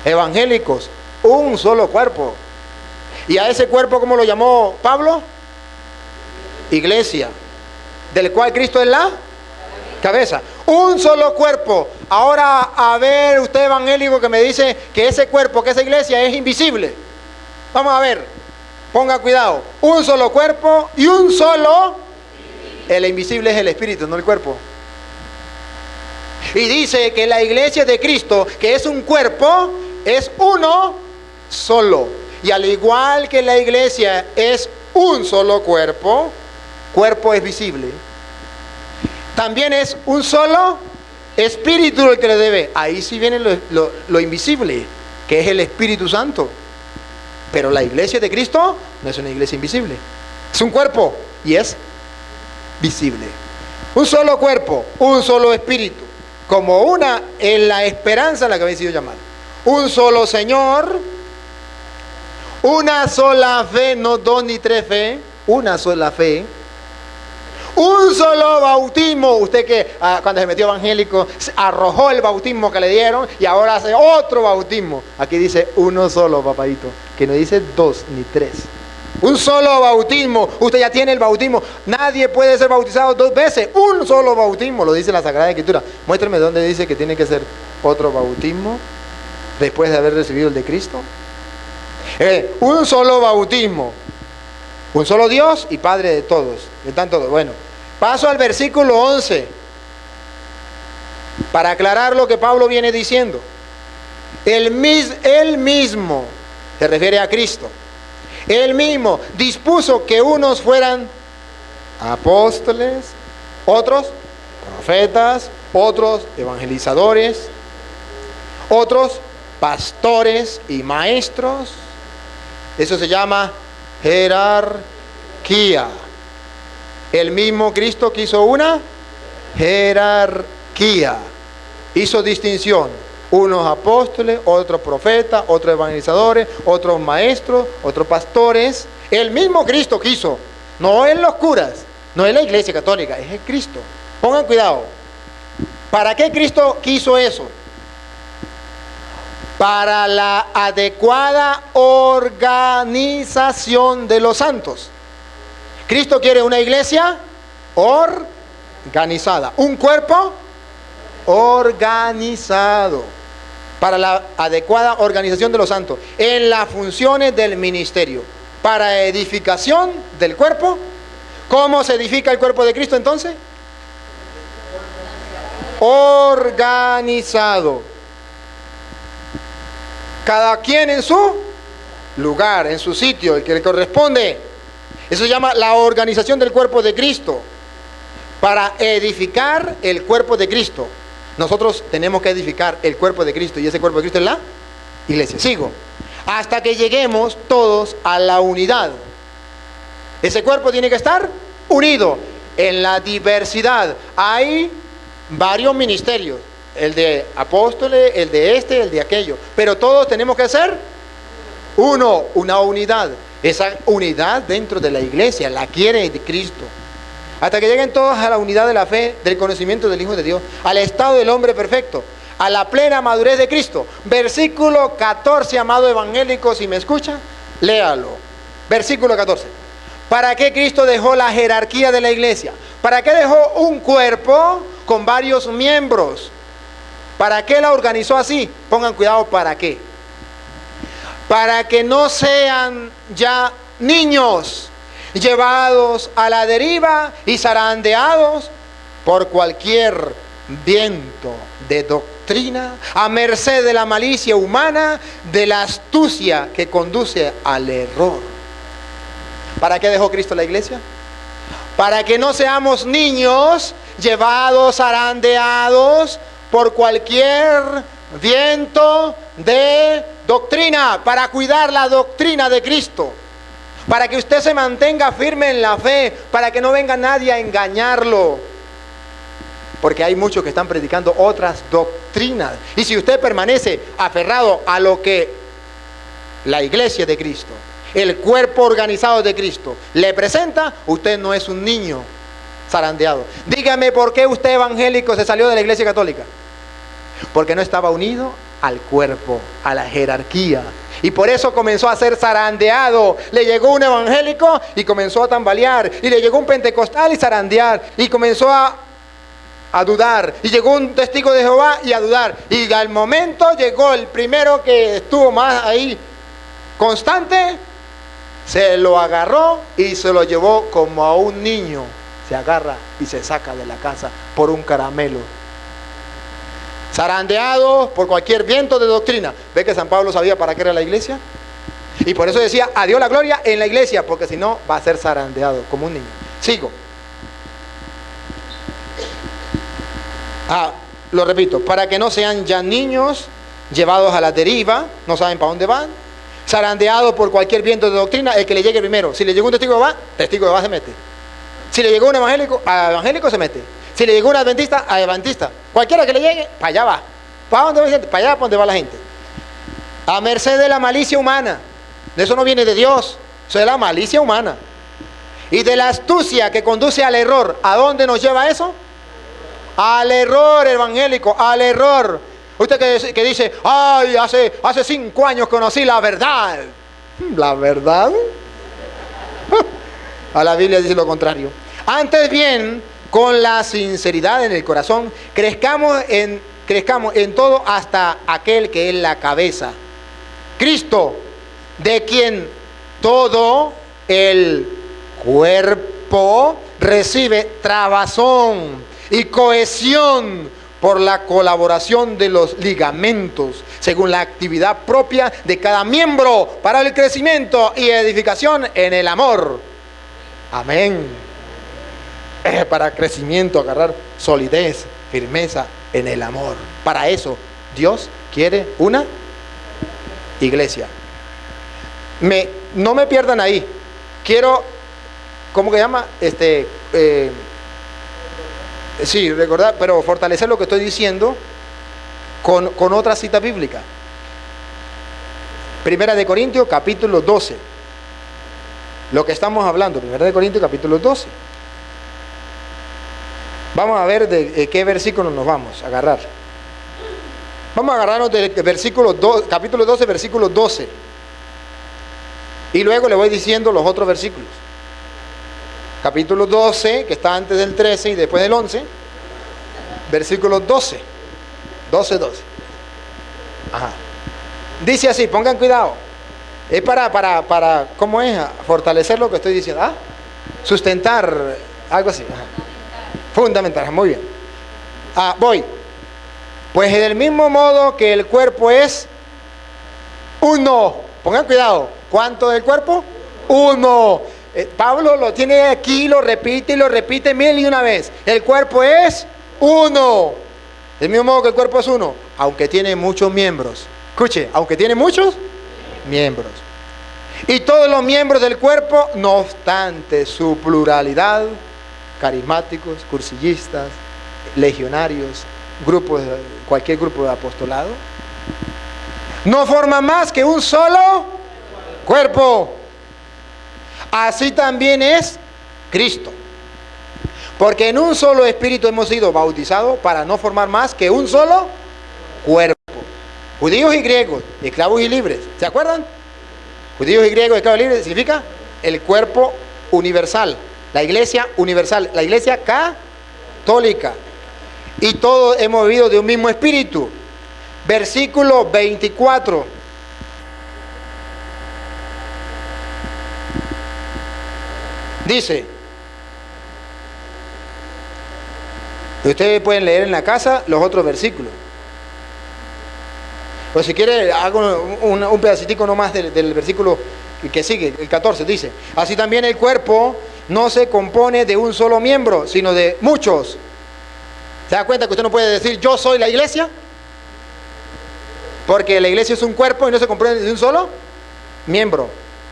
Evangélicos. Un solo cuerpo. ¿Y a ese cuerpo cómo lo llamó Pablo? Iglesia. Del cual Cristo es la cabeza. Un solo cuerpo. Ahora, a ver, usted evangélico que me dice que ese cuerpo, que esa iglesia es invisible. Vamos a ver. Ponga cuidado. Un solo cuerpo y un solo. El invisible es el espíritu, no el cuerpo. Y dice que la iglesia de Cristo, que es un cuerpo, es uno solo. Y al igual que la iglesia es un solo cuerpo, cuerpo es visible, también es un solo espíritu el que le debe. Ahí sí viene lo invisible, que es el Espíritu Santo. Pero la iglesia de Cristo no es una iglesia invisible. Es un cuerpo y es visible. Un solo cuerpo, un solo espíritu. Como una en la esperanza en la que habéis sido llamados. Un solo Señor. Una sola fe, no dos ni tres fe. Una sola fe. Un solo bautismo. Usted que cuando se metió evangélico arrojó el bautismo que le dieron y ahora hace otro bautismo. Aquí dice uno solo, papadito, que no dice dos ni tres. Un solo bautismo. Usted ya tiene el bautismo. Nadie puede ser bautizado dos veces. Un solo bautismo, lo dice la Sagrada Escritura. Muéstrame dónde dice que tiene que ser otro bautismo después de haber recibido el de Cristo. Un solo bautismo. Un solo Dios y Padre de todos. Están todos. Bueno, paso al versículo 11 para aclarar lo que Pablo viene diciendo. Él mismo, se refiere a Cristo, Él mismo dispuso que unos fueran apóstoles, otros profetas, otros evangelizadores, otros pastores y maestros. Eso se llama jerarquía. El mismo Cristo quiso una jerarquía. Hizo distinción. Unos apóstoles, otros profetas, otros evangelizadores, otros maestros, otros pastores. El mismo Cristo quiso. No es los curas, no es la iglesia católica, es el Cristo. Pongan cuidado. ¿Para qué Cristo quiso eso? Para la adecuada organización de los santos. Cristo quiere una iglesia organizada, un cuerpo organizado, para la adecuada organización de los santos, en las funciones del ministerio, para edificación del cuerpo. ¿Cómo se edifica el cuerpo de Cristo entonces? Organizado. Cada quien en su lugar, en su sitio, el que le corresponde. Eso se llama la organización del cuerpo de Cristo, para edificar el cuerpo de Cristo. Nosotros tenemos que edificar el cuerpo de Cristo, y ese cuerpo de Cristo es la iglesia. Sigo. Hasta que lleguemos todos a la unidad. Ese cuerpo tiene que estar unido en la diversidad. Hay varios ministerios. El de apóstoles, el de el de aquello. Pero todos tenemos que ser uno, una unidad. Esa unidad dentro de la iglesia la quiere Cristo. Hasta que lleguen todos a la unidad de la fe, del conocimiento del Hijo de Dios, al estado del hombre perfecto, a la plena madurez de Cristo. Versículo 14, amado evangélico, si me escucha, léalo. Versículo 14. ¿Para qué Cristo dejó la jerarquía de la iglesia? ¿Para qué dejó un cuerpo con varios miembros? ¿Para qué la organizó así? Pongan cuidado, ¿para qué? Para que no sean ya niños llevados a la deriva y zarandeados por cualquier viento de doctrina, a merced de la malicia humana, de la astucia que conduce al error. ¿Para qué dejó Cristo la iglesia? Para que no seamos niños llevados, zarandeados por cualquier viento de doctrina, para cuidar la doctrina de Cristo, para que usted se mantenga firme en la fe, para que no venga nadie a engañarlo, porque hay muchos que están predicando otras doctrinas. Y si usted permanece aferrado a lo que la iglesia de Cristo, el cuerpo organizado de Cristo, le presenta, usted no es un niño zarandeado. Dígame por qué usted evangélico se salió de la iglesia católica. Porque no estaba unido al cuerpo, a la jerarquía. Y por eso comenzó a ser zarandeado. Le llegó un evangélico y comenzó a tambalear. Y le llegó un pentecostal y zarandear. Y comenzó a dudar. Y llegó un testigo de Jehová y a dudar. Y al momento llegó el primero que estuvo más ahí constante. Se lo agarró y se lo llevó como a un niño. Se agarra y se saca de la casa por un caramelo. Zarandeados por cualquier viento de doctrina. ¿Ve que San Pablo sabía para qué era la iglesia? Y por eso decía, a Dios la gloria en la iglesia, porque si no va a ser zarandeado como un niño. Sigo. Lo repito, para que no sean ya niños llevados a la deriva, no saben para dónde van, zarandeados por cualquier viento de doctrina, el que le llegue primero. Si le llegó un testigo de Jehová se mete. Si le llegó un evangélico, a evangélico se mete. Si le llegó un adventista, a adventista. Cualquiera que le llegue, para allá va. ¿Para dónde va la gente? Para allá, para donde va la gente. A merced de la malicia humana. Eso no viene de Dios. Eso es la malicia humana. Y de la astucia que conduce al error. ¿A dónde nos lleva eso? Al error evangélico, al error. Usted que dice, ay, hace 5 años conocí la verdad. ¿La verdad? A la Biblia dice lo contrario. Antes bien, con la sinceridad en el corazón, crezcamos en todo hasta aquel que es la cabeza, Cristo, de quien todo el cuerpo recibe trabazón y cohesión por la colaboración de los ligamentos, según la actividad propia de cada miembro, para el crecimiento y edificación en el amor. Amén. Para crecimiento, agarrar solidez, firmeza en el amor. Para eso Dios quiere una iglesia. No me pierdan ahí. Quiero, ¿cómo que llama? Sí, recordar, pero fortalecer lo que estoy diciendo con otra cita bíblica. Primera de Corintios, capítulo 12. Lo que estamos hablando, Primera de Corintios, capítulo 12. Vamos a ver de qué versículo nos vamos a agarrar. Vamos a agarrarnos del versículo 2, capítulo 12, versículo 12. Y luego le voy diciendo los otros versículos. Capítulo 12, que está antes del 13 y después del 11. Versículo 12. 12. Ajá. Dice así, pongan cuidado. Es para ¿cómo es? Fortalecer lo que estoy diciendo. Sustentar, algo así. Ajá. Fundamental, muy bien. Voy. Pues del mismo modo que el cuerpo es uno. Pongan cuidado. ¿Cuánto del cuerpo? Uno. Pablo lo tiene aquí, lo repite y lo repite 1001 vez. El cuerpo es uno. Del mismo modo que el cuerpo es uno, aunque tiene muchos miembros. Escuche, aunque tiene muchos miembros. Y todos los miembros del cuerpo, no obstante su pluralidad, carismáticos, cursillistas, legionarios, cualquier grupo de apostolado, no forman más que un solo cuerpo. Así también es Cristo. Porque en un solo espíritu hemos sido bautizados para no formar más que un solo cuerpo. Judíos y griegos, esclavos y libres. ¿Se acuerdan? Judíos y griegos, esclavos y libres significa el cuerpo universal. La iglesia universal, la iglesia católica. Y todos hemos vivido de un mismo espíritu. Versículo 24. Dice, ustedes pueden leer en la casa los otros versículos. Pues si quiere, hago un pedacitico nomás del versículo que sigue, el 14, dice, así también el cuerpo no se compone de un solo miembro, sino de muchos. ¿Se da cuenta que usted no puede decir, yo soy la iglesia? Porque la iglesia es un cuerpo y no se compone de un solo miembro,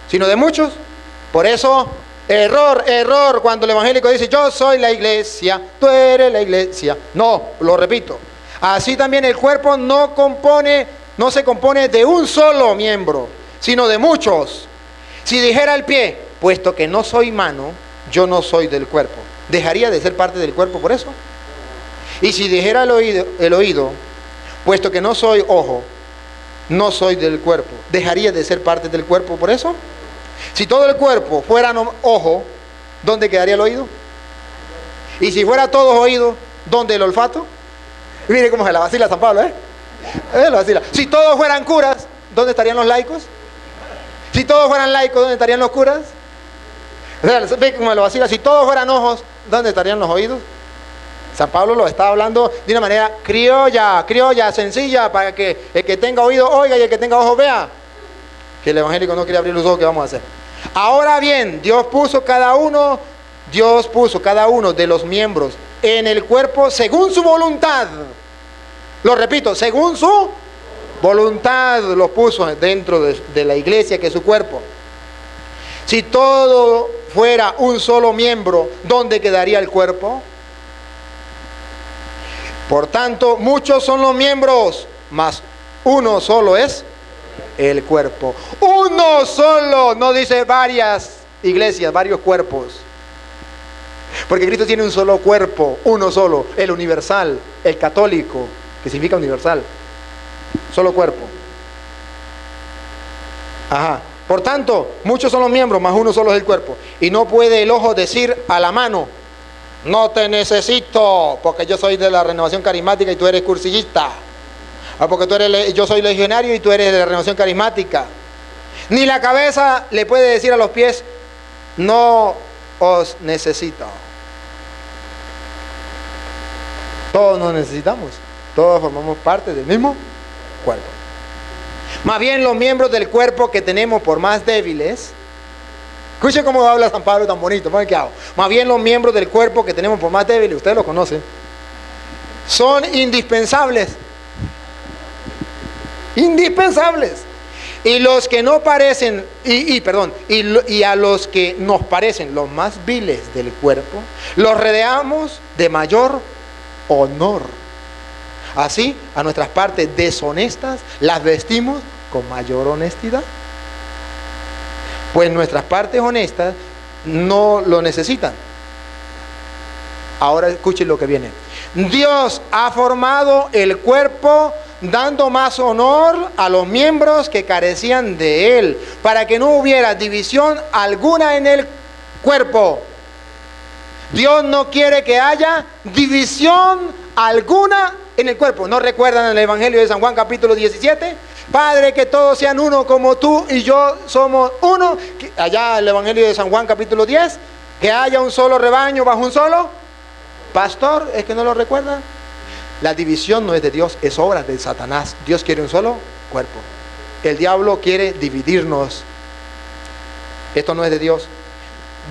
sino de muchos. Por eso, error, cuando el evangélico dice, yo soy la iglesia, tú eres la iglesia. No, lo repito. Así también el cuerpo no se compone de un solo miembro, sino de muchos. Si dijera el pie, puesto que no soy mano, yo no soy del cuerpo. ¿dejaría de ser parte del cuerpo por eso? Y si dijera el oído, puesto que no soy ojo, no soy del cuerpo, ¿dejaría de ser parte del cuerpo por eso? Si todo el cuerpo fuera ojo, ¿dónde quedaría el oído? Y si fuera todos oídos, ¿dónde el olfato? Y mire cómo se la vacila San Pablo, la vacila. Si todos fueran curas, ¿dónde estarían los laicos? Si todos fueran laicos, ¿dónde estarían los curas? O sea, ve cómo lo vacila. Si todos fueran ojos, ¿dónde estarían los oídos? San Pablo lo está hablando de una manera criolla, sencilla, para que el que tenga oído oiga y el que tenga ojos vea. Que el evangélico no quiere abrir los ojos, ¿qué vamos a hacer? Ahora bien, Dios puso cada uno de los miembros en el cuerpo según su voluntad. Lo repito, según su voluntad los puso dentro de la iglesia, que es su cuerpo. Si todo fuera un solo miembro, ¿dónde quedaría el cuerpo? Por tanto, muchos son los miembros, mas uno solo es el cuerpo. Uno solo, no dice varias iglesias, varios cuerpos. Porque Cristo tiene un solo cuerpo, uno solo, el universal, el católico, que significa universal. Solo cuerpo. Ajá. Por tanto, muchos son los miembros, mas uno solo es el cuerpo. Y no puede el ojo decir a la mano: no te necesito, porque yo soy de la renovación carismática y tú eres cursillista. O porque yo soy legionario y tú eres de la renovación carismática. Ni la cabeza le puede decir a los pies: no os necesito. Todos nos necesitamos. Todos formamos parte del mismo cuerpo. Más bien los miembros del cuerpo que tenemos, por más débiles, escuchen cómo habla San Pablo tan bonito, ¿qué hago? Más bien los miembros del cuerpo que tenemos, por más débiles, ustedes lo conocen, son indispensables. Indispensables. Y los que no parecen, y a los que nos parecen los más viles del cuerpo, los rodeamos de mayor honor. Así, a nuestras partes deshonestas las vestimos con mayor honestidad. Pues nuestras partes honestas no lo necesitan. Ahora escuchen lo que viene. Dios ha formado el cuerpo dando más honor a los miembros que carecían de él, para que no hubiera división alguna en el cuerpo. Dios no quiere que haya división alguna en el cuerpo. ¿No recuerdan el Evangelio de San Juan capítulo 17? Padre, que todos sean uno como tú y yo somos uno. Allá el Evangelio de San Juan capítulo 10, que haya un solo rebaño bajo un solo pastor. ¿Es que no lo recuerdan? La división no es de Dios, es obra de Satanás. Dios quiere un solo cuerpo. El diablo quiere dividirnos. Esto no es de Dios.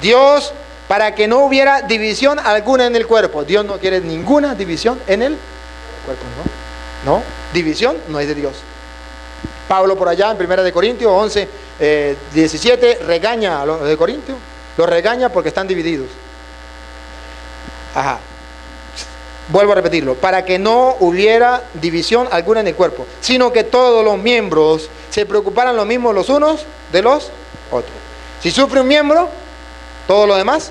Dios, para que no hubiera división alguna en el cuerpo. Dios no quiere ninguna división en el cuerpo, ¿no? No, división no es de Dios. Pablo por allá en 1 de Corintios 11, 17, regaña a los de Corintios. Los regaña porque están divididos. Ajá. Vuelvo a repetirlo, para que no hubiera división alguna en el cuerpo, sino que todos los miembros se preocuparan lo mismo los unos de los otros. Si sufre un miembro, todos los demás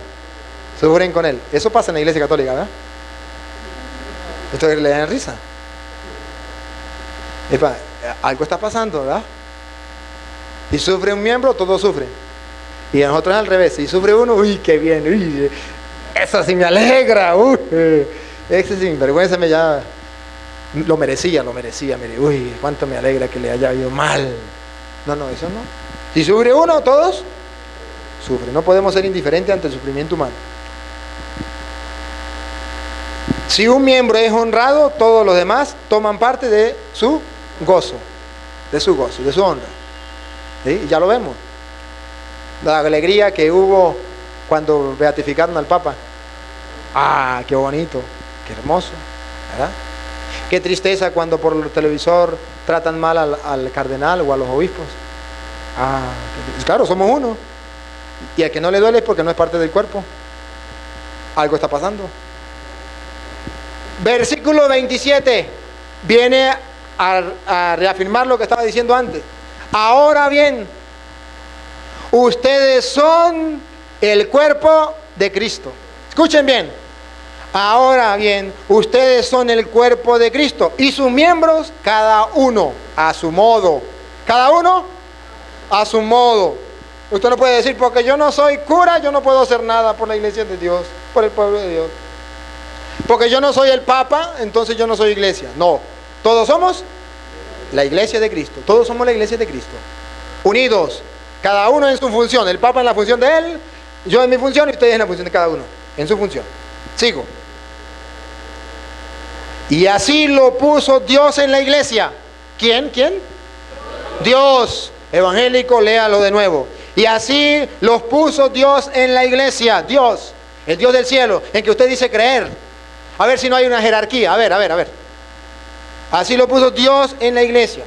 sufren con él. Eso pasa en la Iglesia Católica, ¿verdad? Esto le dan risa. Algo está pasando, ¿verdad? Si sufre un miembro, todos sufren. Y a nosotros es al revés. Si sufre uno, uy, qué bien, uy, eso sí me alegra, uy. Ese sinvergüenza me ya lo merecía, mire, uy, cuánto me alegra que le haya ido mal. No, eso no. Si sufre uno, todos sufren. No podemos ser indiferentes ante el sufrimiento humano. Si un miembro es honrado, todos los demás toman parte de su gozo, de su honra. ¿Sí? Ya lo vemos. La alegría que hubo cuando beatificaron al Papa. Ah, qué bonito. Qué hermoso, ¿verdad? Qué tristeza cuando por el televisor tratan mal al cardenal o a los obispos. Ah, claro, somos uno. Y al que no le duele es porque no es parte del cuerpo. Algo está pasando. Versículo 27 viene a reafirmar lo que estaba diciendo antes. Ahora bien, ustedes son el cuerpo de Cristo. Escuchen bien. Ahora bien, ustedes son el cuerpo de Cristo y sus miembros, cada uno a su modo. Cada uno a su modo. Usted no puede decir, porque yo no soy cura, yo no puedo hacer nada por la iglesia de Dios, por el pueblo de Dios. Porque yo no soy el Papa, entonces yo no soy iglesia. No, todos somos la iglesia de Cristo. Todos somos la iglesia de Cristo. Unidos, cada uno en su función. El Papa en la función de él, yo en mi función y ustedes en la función de cada uno. En su función. Sigo. Y así lo puso Dios en la iglesia. ¿Quién? ¿Quién? Dios. Evangélico, léalo de nuevo. Y así los puso Dios en la iglesia. Dios, el Dios del cielo, en que usted dice creer. A ver si no hay una jerarquía. A ver. Así lo puso Dios en la iglesia.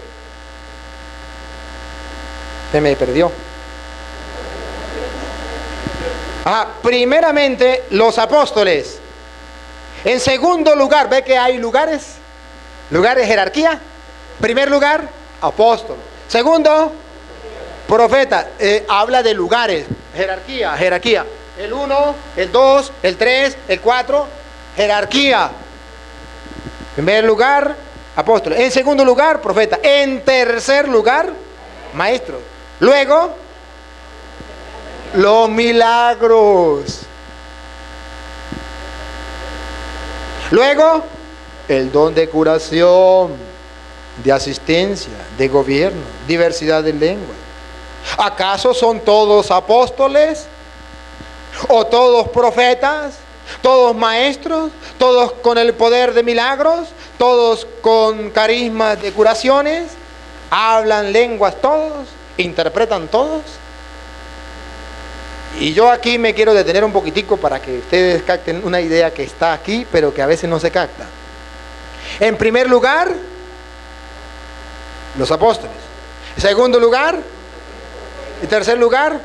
Se me perdió. Primeramente, los apóstoles. En segundo lugar, ¿ve que hay lugares? Lugares, jerarquía. Primer lugar, apóstol. Segundo, profeta. Habla de lugares, jerarquía. El 1, el 2, el 3, el 4, jerarquía. En primer lugar, apóstol. En segundo lugar, profeta. En tercer lugar, maestro. Luego, los milagros. Luego, el don de curación, de asistencia, de gobierno, diversidad de lenguas. ¿Acaso son todos apóstoles? ¿O todos profetas? ¿Todos maestros? ¿Todos con el poder de milagros? ¿Todos con carismas de curaciones? ¿Hablan lenguas todos? ¿Interpretan todos? Y yo aquí me quiero detener un poquitico para que ustedes capten una idea que está aquí, pero que a veces no se capta. En primer lugar, los apóstoles. En segundo lugar, en tercer lugar,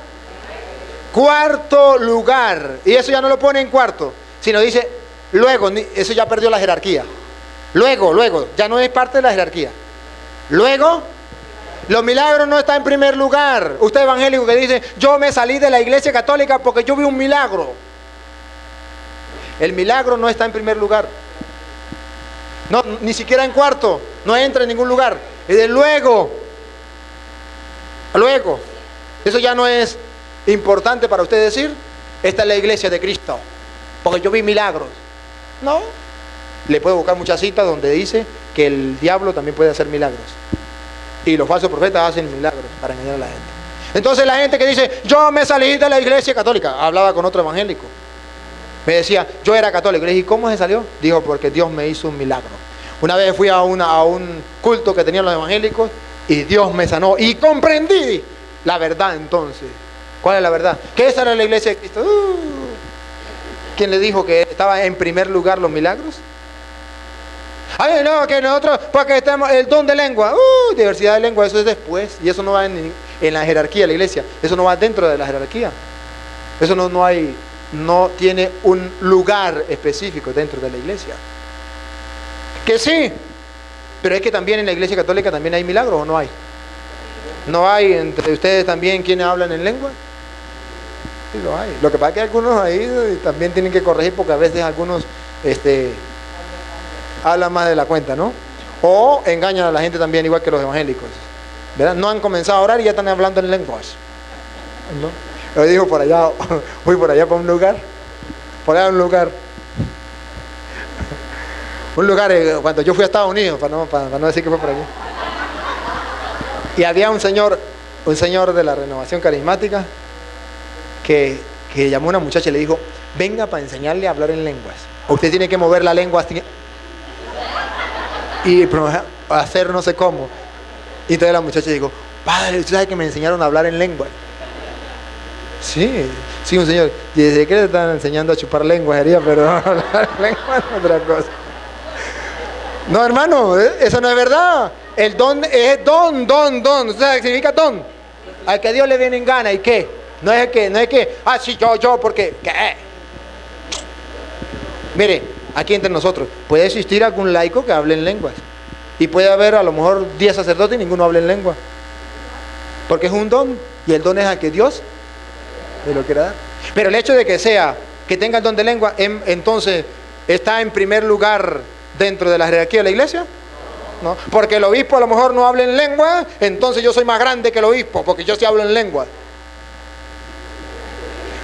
cuarto lugar. Y eso ya no lo pone en cuarto, sino dice luego. Eso ya perdió la jerarquía. Luego, ya no es parte de la jerarquía. Luego, los milagros no están en primer lugar. Usted evangélico que dice, yo me salí de la iglesia católica porque yo vi un milagro. El milagro no está en primer lugar. No, ni siquiera en cuarto. No entra en ningún lugar. Y de luego. Eso ya no es importante para usted decir, esta es la iglesia de Cristo, porque yo vi milagros. No. Le puedo buscar muchas citas donde dice que el diablo también puede hacer milagros. Y los falsos profetas hacen milagros para engañar a la gente. Entonces la gente que dice, yo me salí de la iglesia católica, hablaba con otro evangélico. Me decía, yo era católico. Le dije, ¿cómo se salió? Dijo, porque Dios me hizo un milagro. Una vez fui a un culto que tenían los evangélicos y Dios me sanó. Y comprendí la verdad entonces. ¿Cuál es la verdad? Que esa era la iglesia de Cristo. ¿Quién le dijo que estaba en primer lugar los milagros? Ay, no, que nosotros, porque estamos el don de lengua, diversidad de lengua, eso es después, y eso no va en la jerarquía de la iglesia, eso no va dentro de la jerarquía, eso no tiene un lugar específico dentro de la iglesia. Que sí, pero es que también en la iglesia católica también hay milagros, ¿o no hay? ¿No hay entre ustedes también quienes hablan en lengua? Sí, lo hay. Lo que pasa es que algunos ahí también tienen que corregir porque a veces algunos hablan más de la cuenta, ¿no? O engañan a la gente también, igual que los evangélicos, ¿verdad? No han comenzado a orar y ya están hablando en lenguas, ¿no? Yo digo por allá, voy por allá para un lugar, cuando yo fui a Estados Unidos, para no decir que fue por allí, y había un señor de la Renovación Carismática que llamó a una muchacha y le dijo, venga para enseñarle a hablar en lenguas, usted tiene que mover la lengua así, y hacer no sé cómo. Y entonces la muchacha dijo, padre, ¿usted sabe que me enseñaron a hablar en lengua? Sí, un señor. Y desde que le están enseñando a chupar lengua, pero hablar lengua es otra cosa. No, hermano, eso no es verdad. El don es don. ¿Usted sabe qué significa don? Al que Dios le viene en gana, ¿y qué? No es que, sí, yo, porque, ¿qué? Mire, aquí entre nosotros, puede existir algún laico que hable en lenguas. Y puede haber a lo mejor 10 sacerdotes y ninguno hable en lengua. Porque es un don. Y el don es al que Dios se lo quiera dar. Pero el hecho de que sea que tenga el don de lengua, entonces está en primer lugar dentro de la jerarquía de la iglesia? No, porque el obispo a lo mejor no habla en lengua, entonces yo soy más grande que el obispo, porque yo sí hablo en lengua.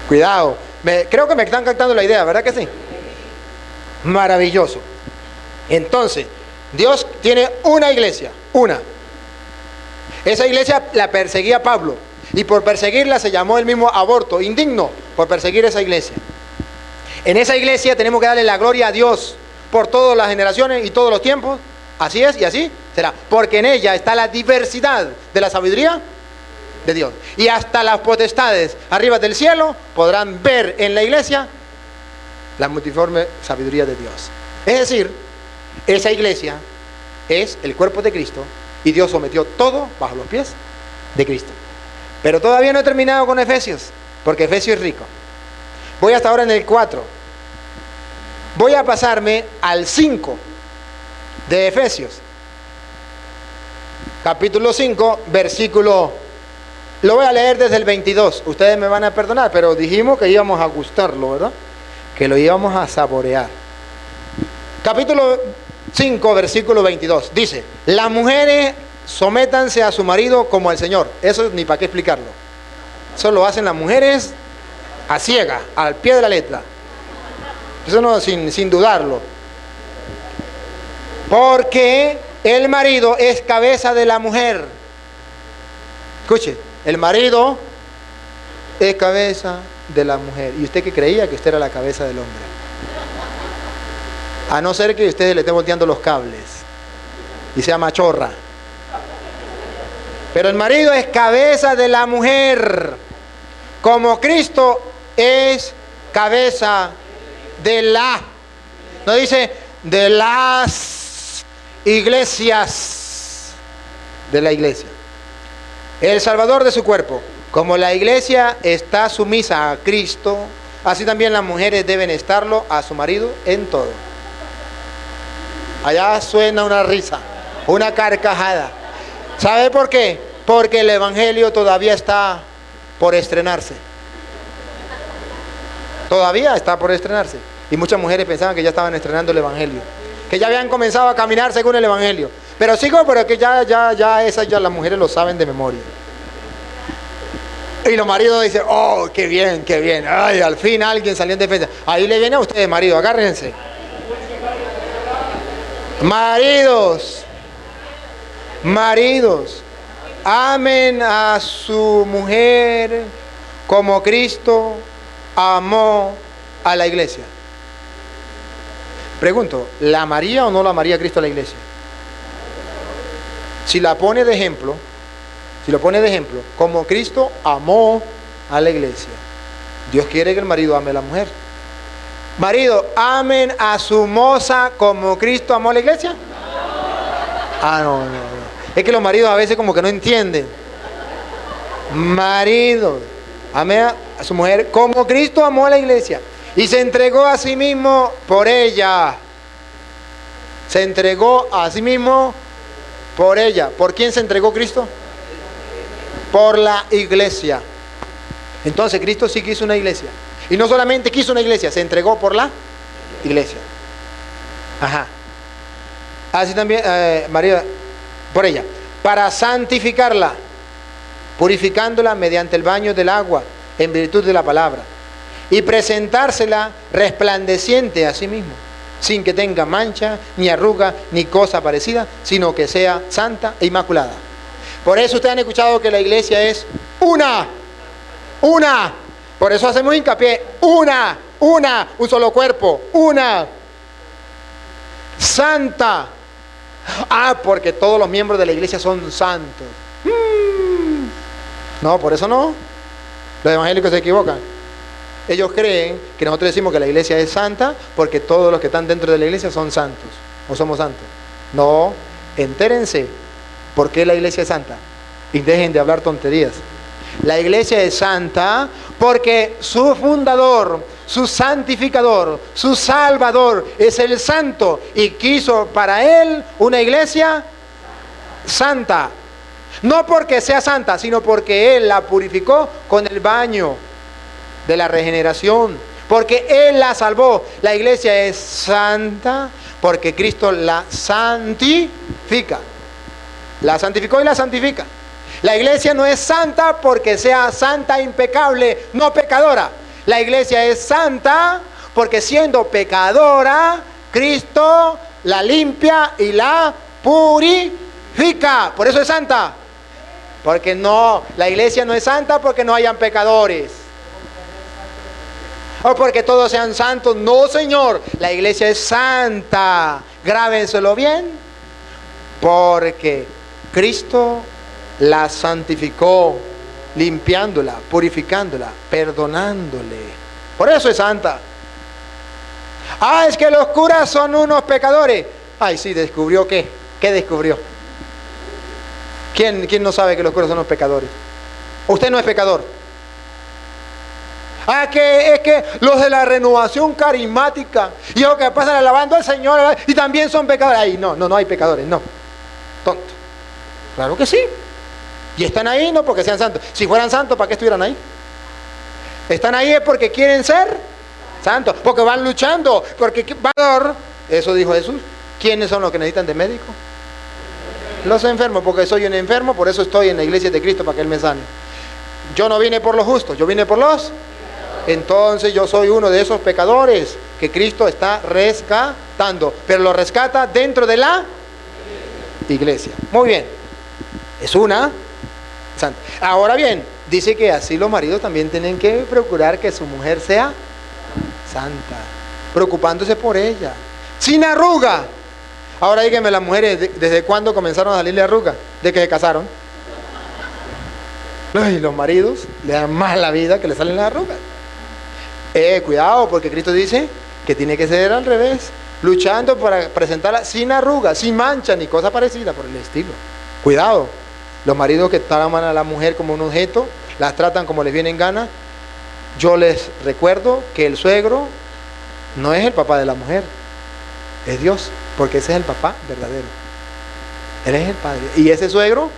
Cuidado, creo que me están captando la idea, ¿verdad que sí? Maravilloso. Entonces, Dios tiene una iglesia, una. Esa iglesia la perseguía Pablo, y por perseguirla se llamó el mismo aborto, indigno, por perseguir esa iglesia. En esa iglesia tenemos que darle la gloria a Dios por todas las generaciones y todos los tiempos. Así es y así será, porque en ella está la diversidad de la sabiduría de Dios. Y hasta las potestades arriba del cielo podrán ver en la iglesia la multiforme sabiduría de Dios. Es decir, esa iglesia es el cuerpo de Cristo y Dios sometió todo bajo los pies de Cristo. Pero todavía no he terminado con Efesios, porque Efesios es rico. Voy hasta ahora en el 4. Voy a pasarme al 5 de Efesios. Capítulo 5, versículo... Lo voy a leer desde el 22. Ustedes me van a perdonar, pero dijimos que íbamos a gustarlo, ¿verdad? Que lo íbamos a saborear. Capítulo 5, versículo 22. Dice, las mujeres sométanse a su marido como al Señor. Eso ni para qué explicarlo. Eso lo hacen las mujeres a ciega, al pie de la letra. Eso no, sin dudarlo. Porque el marido es cabeza de la mujer. Escuche, el marido es cabeza de la mujer. ¿Y usted qué creía? Que usted era la cabeza del hombre. A no ser que usted le esté volteando los cables y sea machorra. Pero el marido es cabeza de la mujer, como Cristo es cabeza de la, no dice de las iglesias, de la iglesia, el salvador de su cuerpo. Como la iglesia está sumisa a Cristo, así también las mujeres deben estarlo a su marido en todo. Allá suena una risa, una carcajada. ¿Sabe por qué? Porque el evangelio todavía está por estrenarse. Todavía está por estrenarse. Y muchas mujeres pensaban que ya estaban estrenando el evangelio, que ya habían comenzado a caminar según el evangelio. Pero sigo, pero que ya las mujeres lo saben de memoria. Y los maridos dicen, oh, qué bien, qué bien. Ay, al fin alguien salió en defensa. Ahí le viene a ustedes, marido, agárrense. Maridos, amen a su mujer como Cristo amó a la iglesia. Pregunto, ¿la amaría o no la amaría Cristo a la iglesia? Si la pone de ejemplo, como Cristo amó a la iglesia, Dios quiere que el marido ame a la mujer. Marido, amen a su moza como Cristo amó a la iglesia. No. Es que los maridos a veces como que no entienden. Marido, ame a su mujer como Cristo amó a la iglesia y se entregó a sí mismo por ella. Se entregó a sí mismo por ella. ¿Por quién se entregó Cristo? Por la iglesia. Entonces Cristo sí quiso una iglesia. Y no solamente quiso una iglesia, se entregó por la iglesia. Ajá. Así también, María, por ella, para santificarla, purificándola mediante el baño del agua, en virtud de la palabra, y presentársela resplandeciente a sí mismo, sin que tenga mancha, ni arruga, ni cosa parecida, sino que sea santa e inmaculada. Por eso ustedes han escuchado que la iglesia es una. Por eso hacemos hincapié, un solo cuerpo, una. Santa. Porque todos los miembros de la iglesia son santos. No, por eso no. Los evangélicos se equivocan. Ellos creen que nosotros decimos que la iglesia es santa porque todos los que están dentro de la iglesia son santos o somos santos. No, entérense por qué la iglesia es santa y dejen de hablar tonterías. La iglesia es santa porque su fundador, su santificador, su salvador es el santo y quiso para él una iglesia santa. No porque sea santa, sino porque él la purificó con el baño de la regeneración. porque Él la salvó. La iglesia es santa porque Cristo la santifica. La santificó y la santifica. La iglesia no es santa porque sea santa, impecable, no pecadora. La iglesia es santa porque siendo pecadora, Cristo la limpia y la purifica. Por eso es santa. Porque no, la iglesia no es santa porque no hayan pecadores. O porque todos sean santos. No, Señor. La iglesia es santa. Grábenselo bien. Porque Cristo la santificó, limpiándola, purificándola, perdonándole. Por eso es santa. Ah, es que los curas son unos pecadores. Ay, sí, ¿descubrió qué? ¿Qué descubrió? ¿Quién no sabe que los curas son unos pecadores? Usted no es pecador. Ah, que es que los de la renovación carismática y los que pasan alabando al Señor y también son pecadores. Ay, no hay pecadores, no. Tonto. Claro que sí. Y están ahí no porque sean santos. Si fueran santos, ¿para qué estuvieran ahí? Están ahí es porque quieren ser santos, porque van luchando, porque eso dijo Jesús. ¿Quiénes son los que necesitan de médico? Los enfermos, porque soy un enfermo, por eso estoy en la iglesia de Cristo, para que Él me sane. Yo no vine por los justos, yo vine por los. Entonces yo soy uno de esos pecadores que Cristo está rescatando, pero lo rescata dentro de la iglesia. Muy bien, es una santa. Ahora bien, dice que así los maridos también tienen que procurar que su mujer sea santa, preocupándose por ella, sin arruga. Ahora díganme las mujeres, ¿desde cuándo comenzaron a salirle arrugas? ¿De que se casaron? Y los maridos le dan más la vida que le salen las arrugas. Cuidado, porque Cristo dice que tiene que ser al revés, luchando para presentarla sin arrugas, sin mancha, ni cosa parecida por el estilo. Cuidado, los maridos que toman a la mujer como un objeto, las tratan como les viene en gana. Yo les recuerdo que el suegro no es el papá de la mujer, es Dios, porque ese es el papá verdadero. Él es el padre. Y ese suegro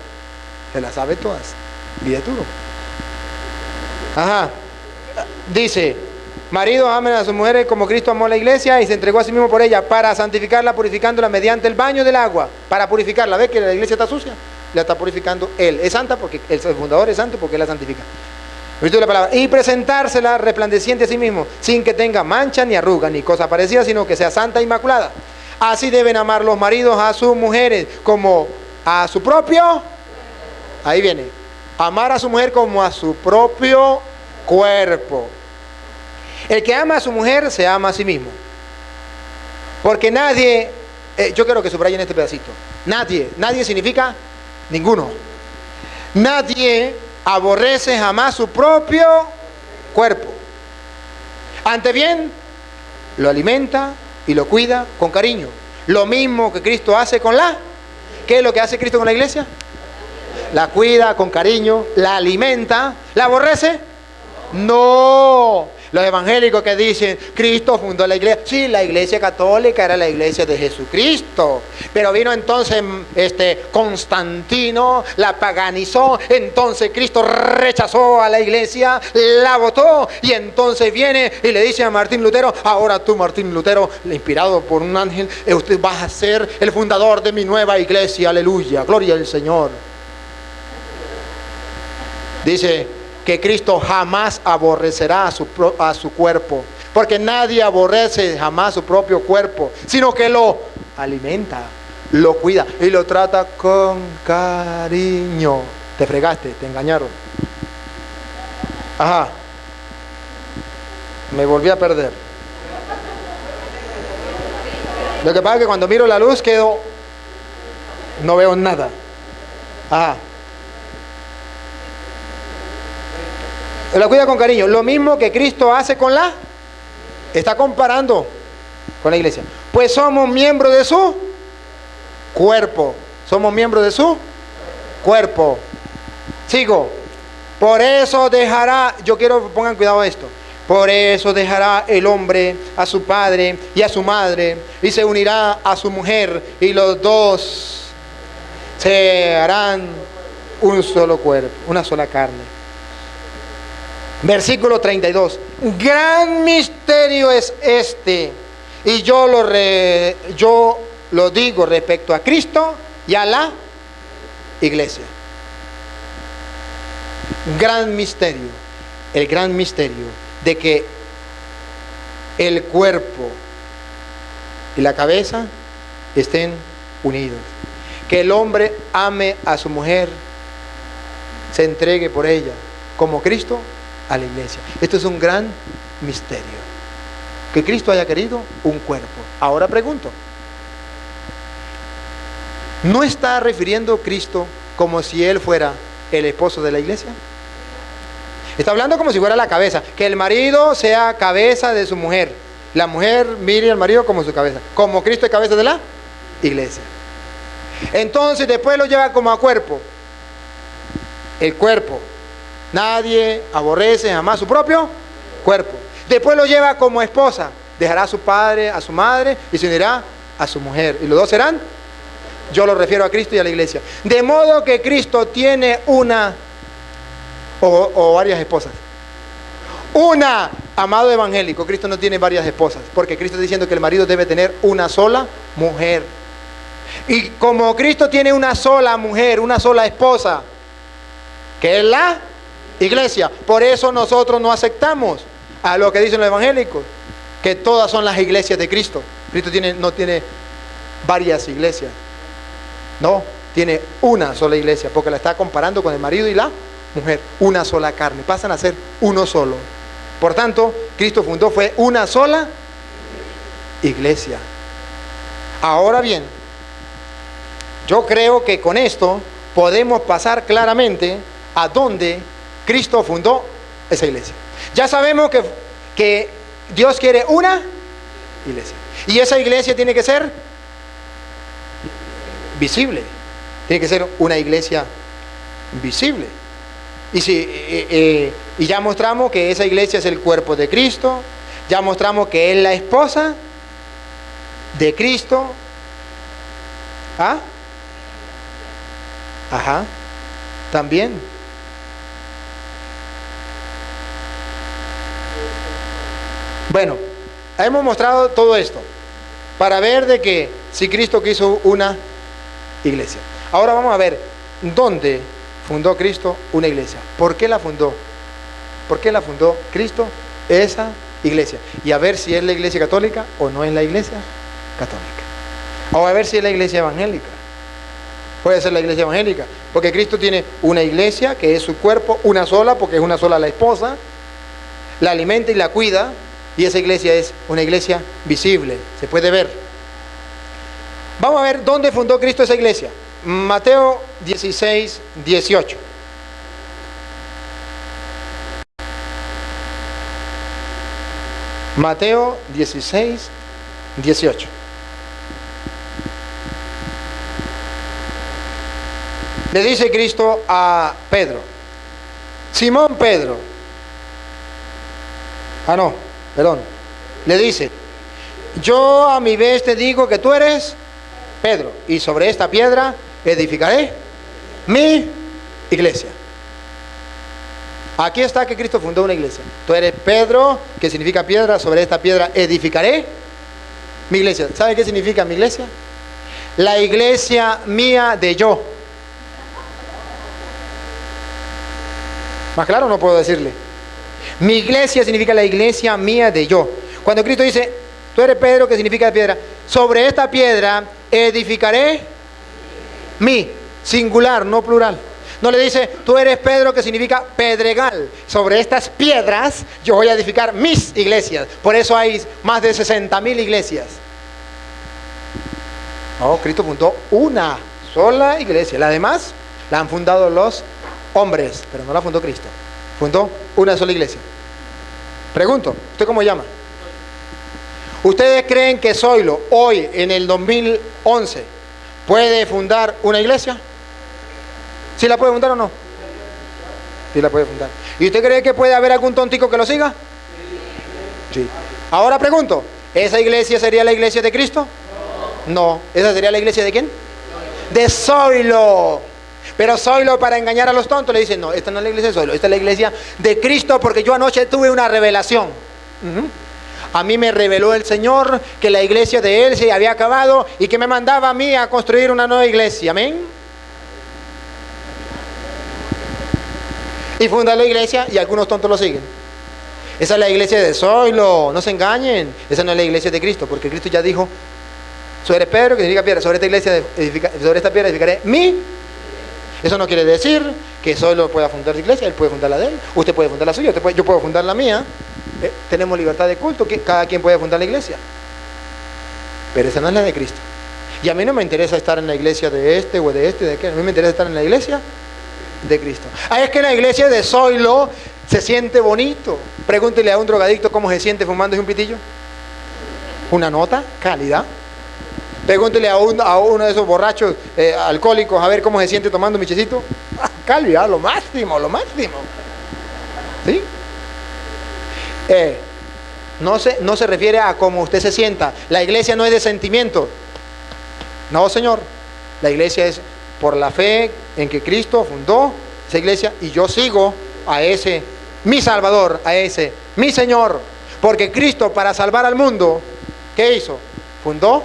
se las sabe todas. Bien duro. Ajá. Dice, maridos amen a sus mujeres como Cristo amó a la iglesia y se entregó a sí mismo por ella para santificarla, purificándola mediante el baño del agua. Para purificarla. ¿Ves que la iglesia está sucia? La está purificando Él. Es santa porque el fundador es santo porque Él la santifica. La palabra. Y presentársela resplandeciente a sí mismo, sin que tenga mancha ni arruga ni cosa parecida, sino que sea santa e inmaculada. Así deben amar los maridos a sus mujeres como a su propio. Ahí viene. Amar a su mujer como a su propio cuerpo. El que ama a su mujer se ama a sí mismo. Porque nadie, yo quiero que subrayen este pedacito. Nadie significa ninguno. Nadie aborrece jamás su propio cuerpo. Antes bien, lo alimenta y lo cuida con cariño. Lo mismo que Cristo hace con la. ¿Qué es lo que hace Cristo con la iglesia? La cuida con cariño, la alimenta. ¿La aborrece? No. Los evangélicos que dicen, Cristo fundó la iglesia. Sí, la iglesia católica era la iglesia de Jesucristo. Pero vino entonces Constantino, la paganizó. Entonces Cristo rechazó a la iglesia, la votó. Y entonces viene y le dice a Martín Lutero, ahora tú, Martín Lutero, inspirado por un ángel, usted vas a ser el fundador de mi nueva iglesia. Aleluya, gloria al Señor. Dice que Cristo jamás aborrecerá a su cuerpo, porque nadie aborrece jamás su propio cuerpo, sino que lo alimenta, lo cuida y lo trata con cariño. Te fregaste, te engañaron. Ajá. Me volví a perder. Lo que pasa es que cuando miro la luz no veo nada. Ajá. La cuida con cariño. Lo mismo que Cristo hace con la. Está comparando con la iglesia. Pues somos miembros de su cuerpo. Somos miembros de su cuerpo. Sigo. Por eso dejará. Yo quiero que pongan cuidado a esto. Por eso dejará el hombre a su padre y a su madre y se unirá a su mujer y los dos se harán un solo cuerpo, una sola carne. Versículo 32. Gran misterio es este, y yo lo digo respecto a Cristo y a la iglesia. Gran misterio, el gran misterio de que el cuerpo y la cabeza estén unidos. Que el hombre ame a su mujer, se entregue por ella, como Cristo a la iglesia. Esto es un gran misterio. Que Cristo haya querido un cuerpo. Ahora pregunto, ¿no está refiriendo Cristo como si Él fuera el esposo de la iglesia? Está hablando como si fuera la cabeza. Que el marido sea cabeza de su mujer. La mujer mire al marido como su cabeza. Como Cristo es cabeza de la iglesia. Entonces después lo lleva como a cuerpo. El cuerpo. Nadie aborrece jamás su propio cuerpo. Después lo lleva como esposa. Dejará a su padre, a su madre y se unirá a su mujer. Y los dos serán. Yo lo refiero a Cristo y a la iglesia. De modo que Cristo tiene una o varias esposas. Una, amado evangélico, Cristo no tiene varias esposas, porque Cristo está diciendo que el marido debe tener una sola mujer. Y como Cristo tiene una sola mujer, una sola esposa, que es la iglesia, por eso nosotros no aceptamos a lo que dicen los evangélicos, que todas son las iglesias de Cristo. Cristo no tiene varias iglesias, no, tiene una sola iglesia, porque la está comparando con el marido y la mujer, una sola carne, pasan a ser uno solo. Por tanto, Cristo fue una sola iglesia. Ahora bien, yo creo que con esto podemos pasar claramente a dónde Cristo fundó esa iglesia. Ya sabemos que Dios quiere una iglesia. Y esa iglesia tiene que ser visible. Tiene que ser una iglesia visible. Y ya mostramos que esa iglesia es el cuerpo de Cristo. Ya mostramos que es la esposa de Cristo. ¿Ah? Ajá. También. Bueno, hemos mostrado todo esto para ver de que si Cristo quiso una iglesia. Ahora vamos a ver dónde fundó Cristo una iglesia. ¿Por qué la fundó? ¿Por qué la fundó Cristo esa iglesia? Y a ver si es la iglesia católica o no es la iglesia católica. O a ver si es la iglesia evangélica. Puede ser la iglesia evangélica, porque Cristo tiene una iglesia que es su cuerpo, una sola, porque es una sola la esposa, la alimenta y la cuida, y esa iglesia es una iglesia visible, se puede ver. Vamos a ver dónde fundó Cristo esa iglesia. Mateo 16, 18. Mateo 16, 18. Le dice Cristo a Pedro, Simón Pedro, le dice, yo a mi vez te digo que tú eres Pedro, y sobre esta piedra edificaré mi iglesia. Aquí está que Cristo fundó una iglesia. Tú eres Pedro, que significa piedra, sobre esta piedra edificaré mi iglesia. ¿Sabe qué significa mi iglesia? La iglesia mía de yo. Más claro no puedo decirle. Mi iglesia significa la iglesia mía de yo. Cuando Cristo dice, tú eres Pedro, que significa piedra, sobre esta piedra edificaré mi, singular, no plural. No le dice, tú eres Pedro, que significa pedregal. Sobre estas piedras yo voy a edificar mis iglesias. Por eso hay más de 60,000 iglesias. No, Cristo fundó una sola iglesia. Las demás la han fundado los hombres, pero no la fundó Cristo. Fundó una sola iglesia. Pregunto, ¿usted cómo llama? ¿Ustedes creen que Zoilo, hoy, en el 2011, puede fundar una iglesia? ¿Sí la puede fundar o no? Sí la puede fundar. ¿Y usted cree que puede haber algún tontico que lo siga? Sí. Ahora pregunto, ¿esa iglesia sería la iglesia de Cristo? No. ¿Esa sería la iglesia de quién? De Zoilo. Pero Zoilo, para engañar a los tontos, le dice, no, esta no es la iglesia de Zoilo, esta es la iglesia de Cristo, porque yo anoche tuve una revelación. A mí me reveló el Señor que la iglesia de Él se había acabado y que me mandaba a mí a construir una nueva iglesia. Amén. Y funda la iglesia y algunos tontos lo siguen. Esa es la iglesia de Zoilo, no se engañen. Esa no es la iglesia de Cristo, porque Cristo ya dijo, sobre Pedro, que significa piedra, sobre esta iglesia, sobre esta piedra edificaré mi. Eso no quiere decir que Zoilo pueda fundar la iglesia, él puede fundar la de él, usted puede fundar la suya, yo puedo fundar la mía. Tenemos libertad de culto, que cada quien puede fundar la iglesia. Pero esa no es la de Cristo. Y a mí no me interesa estar en la iglesia de este o de este, de aquel. A mí me interesa estar en la iglesia de Cristo. Es que la iglesia de Zoilo se siente bonito. Pregúntele a un drogadicto cómo se siente fumándose un pitillo. Una nota, calidad. Pregúntele a uno de esos borrachos alcohólicos a ver cómo se siente tomando un michecito. Calidad, lo máximo, lo máximo. ¿Sí? No se refiere a cómo usted se sienta. La iglesia no es de sentimiento. No, señor. La iglesia es por la fe en que Cristo fundó esa iglesia y yo sigo a ese, mi Salvador, a ese, mi Señor. Porque Cristo, para salvar al mundo, ¿qué hizo? Fundó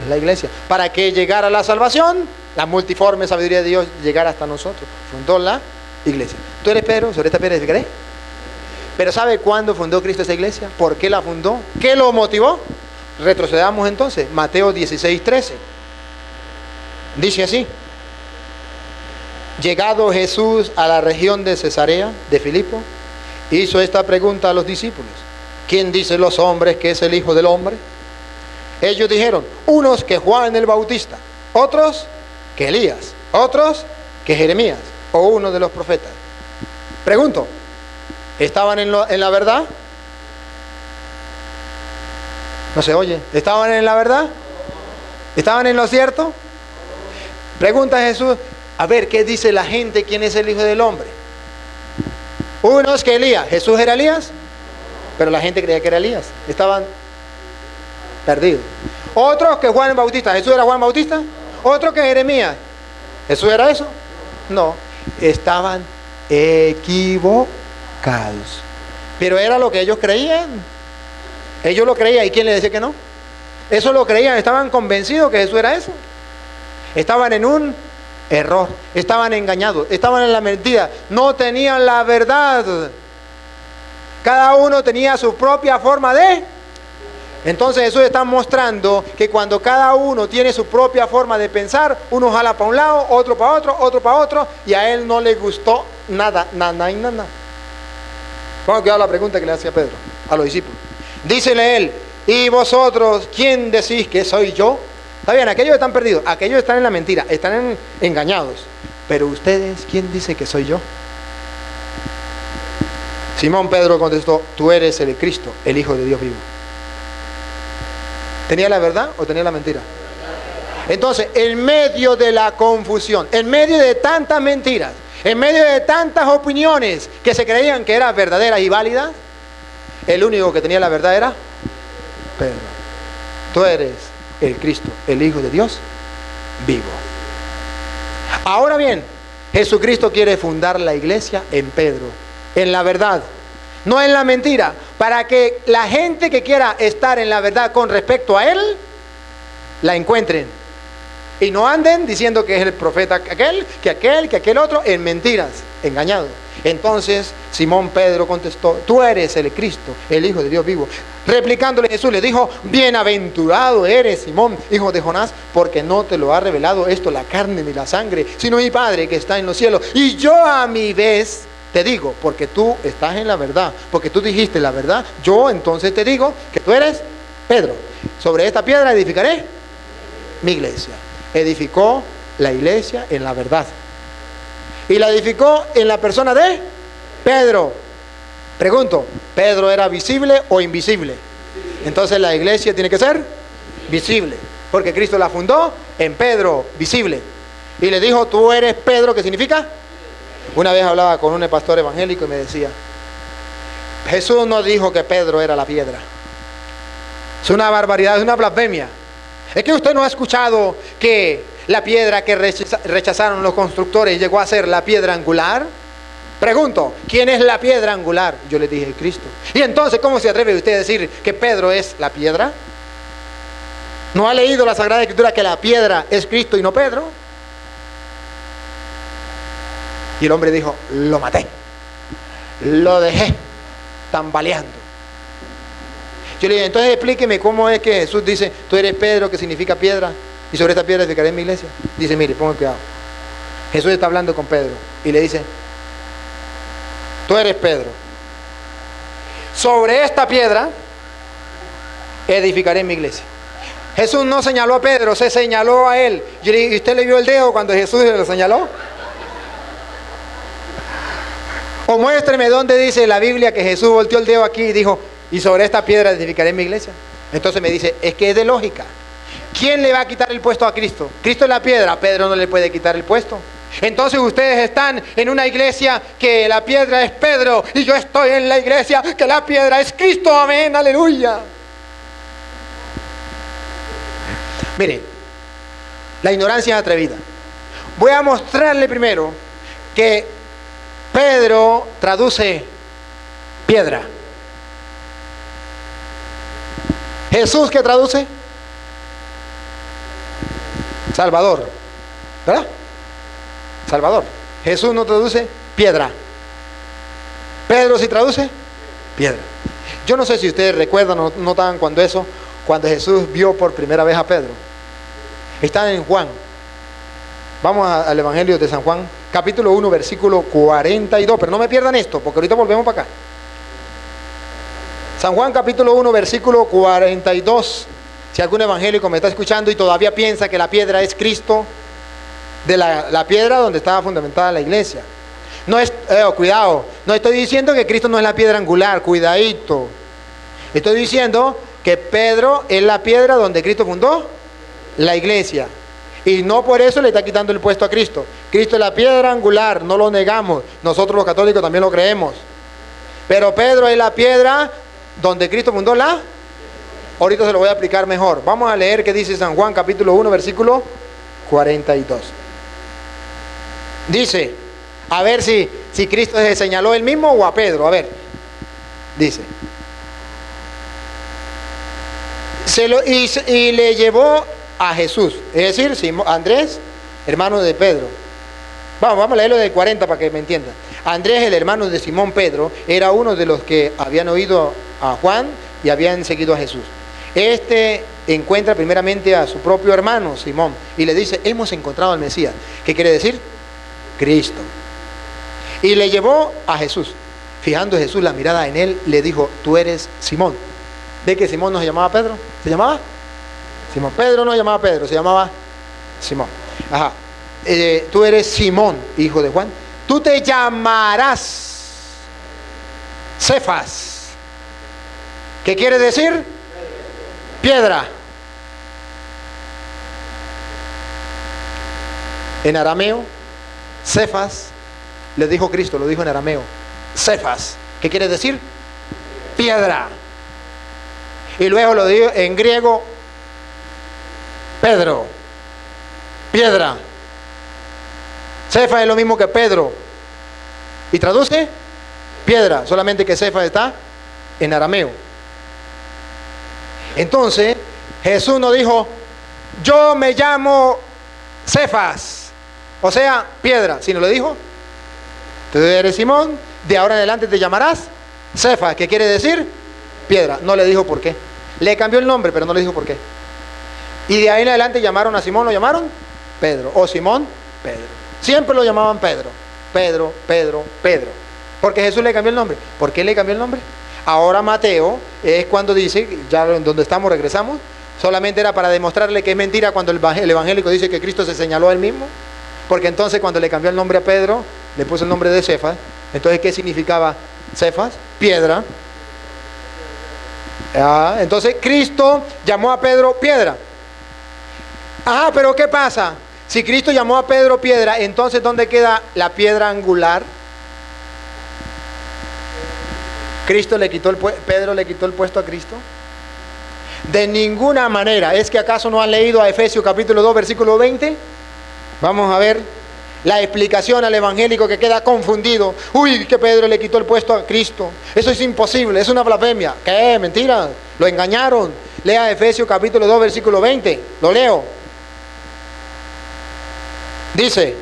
la iglesia. Para que llegara la salvación, la multiforme sabiduría de Dios llegara hasta nosotros. Fundó la iglesia. Tú eres Pedro, sobre esta piedra edificaré. Pero ¿sabe cuándo fundó Cristo esa iglesia? ¿Por qué la fundó? ¿Qué lo motivó? Retrocedamos entonces. Mateo 16:13. Dice así. Llegado Jesús a la región de Cesarea de Filipo, hizo esta pregunta a los discípulos. ¿Quién dicen los hombres que es el Hijo del Hombre? Ellos dijeron, unos que Juan el Bautista, otros que Elías, otros que Jeremías o uno de los profetas. Pregunto, ¿estaban en la verdad? No se oye. ¿Estaban en la verdad? ¿Estaban en lo cierto? Pregunta a Jesús, a ver, ¿qué dice la gente? ¿Quién es el Hijo del Hombre? Unos que Elías. ¿Jesús era Elías? Pero la gente creía que era Elías. Estaban perdidos. Otros que Juan el Bautista. ¿Jesús era Juan Bautista? Otros que Jeremías. ¿Jesús era eso? No. Estaban equivocados. Pero era lo que ellos creían. Ellos lo creían. ¿Y quién les decía que no? Eso lo creían. Estaban convencidos que Jesús era eso. Estaban en un error. Estaban engañados. Estaban en la mentira. No tenían la verdad. Cada uno tenía su propia forma de. Entonces Jesús está mostrando que cuando cada uno tiene su propia forma de pensar, uno jala para un lado, otro para otro, otro para otro, y a él no le gustó nada, nada y nada. Vamos a cuidar la pregunta que le hacía Pedro a los discípulos. Dícele él, ¿y vosotros quién decís que soy yo? Está bien, aquellos están perdidos, aquellos están en la mentira, están engañados. Pero ustedes, ¿quién dice que soy yo? Simón Pedro contestó, tú eres el Cristo, el Hijo de Dios vivo. ¿Tenía la verdad o tenía la mentira? Entonces, en medio de la confusión, en medio de tantas mentiras, en medio de tantas opiniones que se creían que eran verdaderas y válidas, el único que tenía la verdad era Pedro. Tú eres el Cristo, el Hijo de Dios vivo. Ahora bien, Jesucristo quiere fundar la iglesia en Pedro, en la verdad, no en la mentira, para que la gente que quiera estar en la verdad con respecto a Él, la encuentren. Y no anden diciendo que es el profeta aquel, que aquel otro, en mentiras, engañados. Entonces Simón Pedro contestó, tú eres el Cristo, el Hijo de Dios vivo. Replicándole Jesús le dijo, bienaventurado eres Simón, hijo de Jonás, porque no te lo ha revelado esto la carne ni la sangre, sino mi Padre que está en los cielos. Y yo a mi vez te digo, porque tú estás en la verdad, porque tú dijiste la verdad, yo entonces te digo que tú eres Pedro. Sobre esta piedra edificaré mi iglesia. Edificó la iglesia en la verdad. Y la edificó en la persona de Pedro. Pregunto, ¿Pedro era visible o invisible? Entonces la iglesia tiene que ser visible, porque Cristo la fundó en Pedro, visible. Y le dijo, tú eres Pedro, ¿qué significa? Una vez hablaba con un pastor evangélico y me decía, Jesús no dijo que Pedro era la piedra. Es una barbaridad, es una blasfemia. Es que usted no ha escuchado que la piedra que rechazaron los constructores llegó a ser la piedra angular? Pregunto, ¿quién es la piedra angular? Yo les dije, Cristo. Y entonces, ¿cómo se atreve usted a decir que Pedro es la piedra? ¿No ha leído la Sagrada Escritura que la piedra es Cristo y no Pedro? Y el hombre dijo, lo maté, lo dejé tambaleando. Yo le dije, entonces explíqueme cómo es que Jesús dice, tú eres Pedro, que significa piedra, y sobre esta piedra edificaré mi iglesia. Dice, mire, ponga cuidado. Jesús está hablando con Pedro y le dice, tú eres Pedro, sobre esta piedra edificaré mi iglesia. Jesús no señaló a Pedro, se señaló a él. Yo le dije, ¿y usted le vio el dedo cuando Jesús lo señaló? O muéstreme dónde dice la Biblia que Jesús volteó el dedo aquí y dijo, y sobre esta piedra edificaré mi iglesia. Entonces me dice, es que es de lógica. ¿Quién le va a quitar el puesto a Cristo? Cristo es la piedra, Pedro no le puede quitar el puesto. Entonces ustedes están en una iglesia que la piedra es Pedro, y yo estoy en la iglesia que la piedra es Cristo. Amén, aleluya. Mire, la ignorancia es atrevida. Voy a mostrarle primero que Pedro traduce piedra. Jesús, ¿qué traduce? Salvador, ¿verdad? Salvador. Jesús no traduce piedra. Pedro sí traduce piedra. Yo no sé si ustedes recuerdan o notaban cuando Jesús vio por primera vez a Pedro. Está en Juan. Vamos al Evangelio de San Juan, capítulo 1, versículo 42. Pero no me pierdan esto, porque ahorita volvemos para acá. San Juan, capítulo 1, versículo 42. Si algún evangélico me está escuchando y todavía piensa que la piedra es Cristo, de la piedra donde estaba fundamentada la iglesia. No es, cuidado, no estoy diciendo que Cristo no es la piedra angular, cuidadito. Estoy diciendo que Pedro es la piedra donde Cristo fundó la iglesia. Y no por eso le está quitando el puesto a Cristo. Cristo es la piedra angular, no lo negamos. Nosotros los católicos también lo creemos. Pero Pedro es la piedra donde Cristo fundó la... Ahorita se lo voy a explicar mejor. Vamos a leer qué dice San Juan, capítulo 1, versículo 42. Dice, a ver si Cristo se señaló él mismo o a Pedro. A ver, dice. Y le llevó a Jesús, es decir, Andrés, hermano de Pedro. Vamos a leerlo del 40 para que me entiendan. Andrés, el hermano de Simón Pedro, era uno de los que habían oído a Juan y habían seguido a Jesús. Este encuentra primeramente a su propio hermano Simón y le dice, hemos encontrado al Mesías. ¿Qué quiere decir? Cristo. Y le llevó a Jesús. Fijando Jesús la mirada en él, le dijo, tú eres Simón. ¿Ve que Simón no se llamaba Pedro? ¿Se llamaba? Simón. Pedro no se llamaba Pedro, se llamaba Simón. Ajá. Tú eres Simón, hijo de Juan. Tú te llamarás Cefas. ¿Qué quiere decir? Piedra. En arameo, Cefas, le dijo Cristo, lo dijo en arameo. Cefas. ¿Qué quiere decir? Piedra. Y luego lo dijo en griego, Pedro. Piedra. Cefas es lo mismo que Pedro. Y traduce piedra, solamente que Cefas está en arameo. Entonces, Jesús no dijo, yo me llamo Cefas, o sea, piedra, sino le dijo, tú eres Simón, de ahora en adelante te llamarás Cefas, ¿qué quiere decir? Piedra. No le dijo por qué. Le cambió el nombre, pero no le dijo por qué. Y de ahí en adelante llamaron a Simón, lo llamaron Pedro, o Simón, Pedro. Siempre lo llamaban Pedro, Pedro, Pedro, Pedro. Porque Jesús le cambió el nombre. ¿Por qué le cambió el nombre? Ahora Mateo es cuando dice, ya en donde estamos regresamos, solamente era para demostrarle que es mentira cuando el evangélico dice que Cristo se señaló a él mismo. Porque entonces cuando le cambió el nombre a Pedro, le puso el nombre de Cefas. Entonces, ¿qué significaba Cefas? Piedra. Entonces Cristo llamó a Pedro piedra. Ajá, pero ¿qué pasa? Si Cristo llamó a Pedro piedra, entonces ¿dónde queda la piedra angular? Pedro le quitó el puesto a Cristo. De ninguna manera. ¿Es que acaso no han leído a Efesios capítulo 2 versículo 20? Vamos a ver la explicación al evangélico que queda confundido. Uy, que Pedro le quitó el puesto a Cristo. Eso es imposible, es una blasfemia. ¿Qué? Mentira, lo engañaron. Lea Efesios capítulo 2, versículo 20. Lo leo. Dice: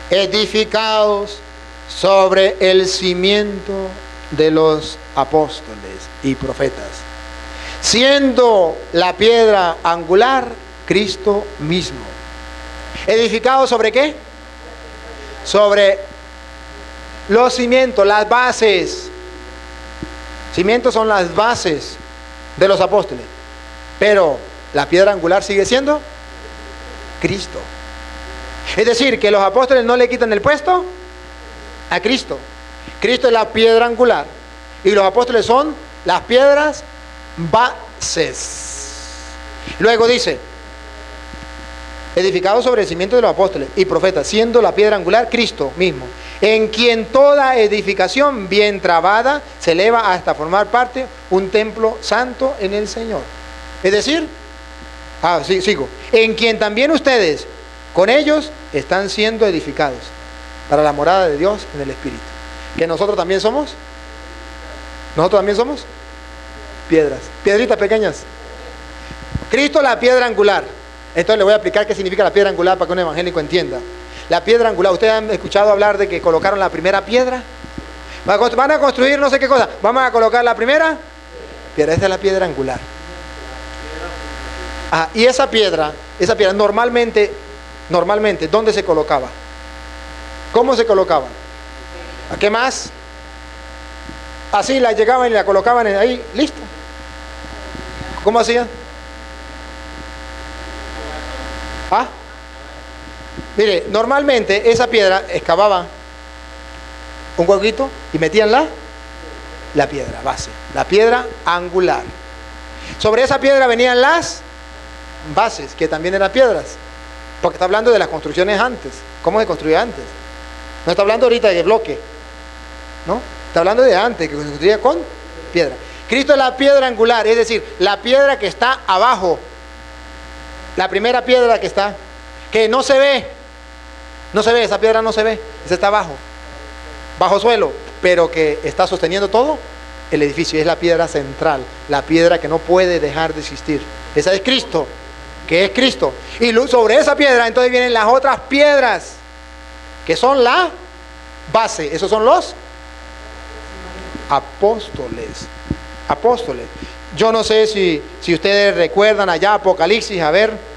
edificados sobre el cimiento de los apóstoles y profetas, siendo la piedra angular Cristo mismo. ¿Edificado sobre qué? Sobre los cimientos, las bases. Cimientos son las bases de los apóstoles. Pero la piedra angular sigue siendo Cristo. Es decir, que los apóstoles no le quitan el puesto a Cristo. Cristo es la piedra angular y los apóstoles son las piedras bases. Luego dice: edificado sobre el cimiento de los apóstoles y profetas, siendo la piedra angular Cristo mismo, en quien toda edificación bien trabada se eleva hasta formar parte un templo santo en el Señor. Es decir, sigo, en quien también ustedes con ellos están siendo edificados para la morada de Dios en el Espíritu. Que nosotros también somos piedras, piedritas pequeñas. Cristo la piedra angular. Entonces le voy a explicar qué significa la piedra angular para que un evangélico entienda. La piedra angular, ¿ustedes han escuchado hablar de que colocaron la primera piedra? Van a construir no sé qué cosa, vamos a colocar la primera piedra. Esta es la piedra angular. Y esa piedra normalmente, ¿dónde se colocaba? ¿Cómo se colocaba? ¿A qué más? Así la llegaban y la colocaban ahí, listo. ¿Cómo hacían? Mire, normalmente esa piedra excavaba un huequito y metían la piedra base, la piedra angular. Sobre esa piedra venían las bases, que también eran piedras, porque está hablando de las construcciones antes. ¿Cómo se construía antes? No está hablando ahorita de bloque, ¿no? Está hablando de antes, que se construía con piedra. Cristo es la piedra angular, es decir, la piedra que está abajo, la primera piedra que está, que no se ve, esa piedra no se ve, esa está abajo, bajo suelo, pero que está sosteniendo todo el edificio. Es la piedra central, la piedra que no puede dejar de existir. Esa es Cristo, que es Cristo. Y sobre esa piedra entonces vienen las otras piedras, que son la base. Esos son los apóstoles. Yo no sé si ustedes recuerdan allá Apocalipsis, a ver,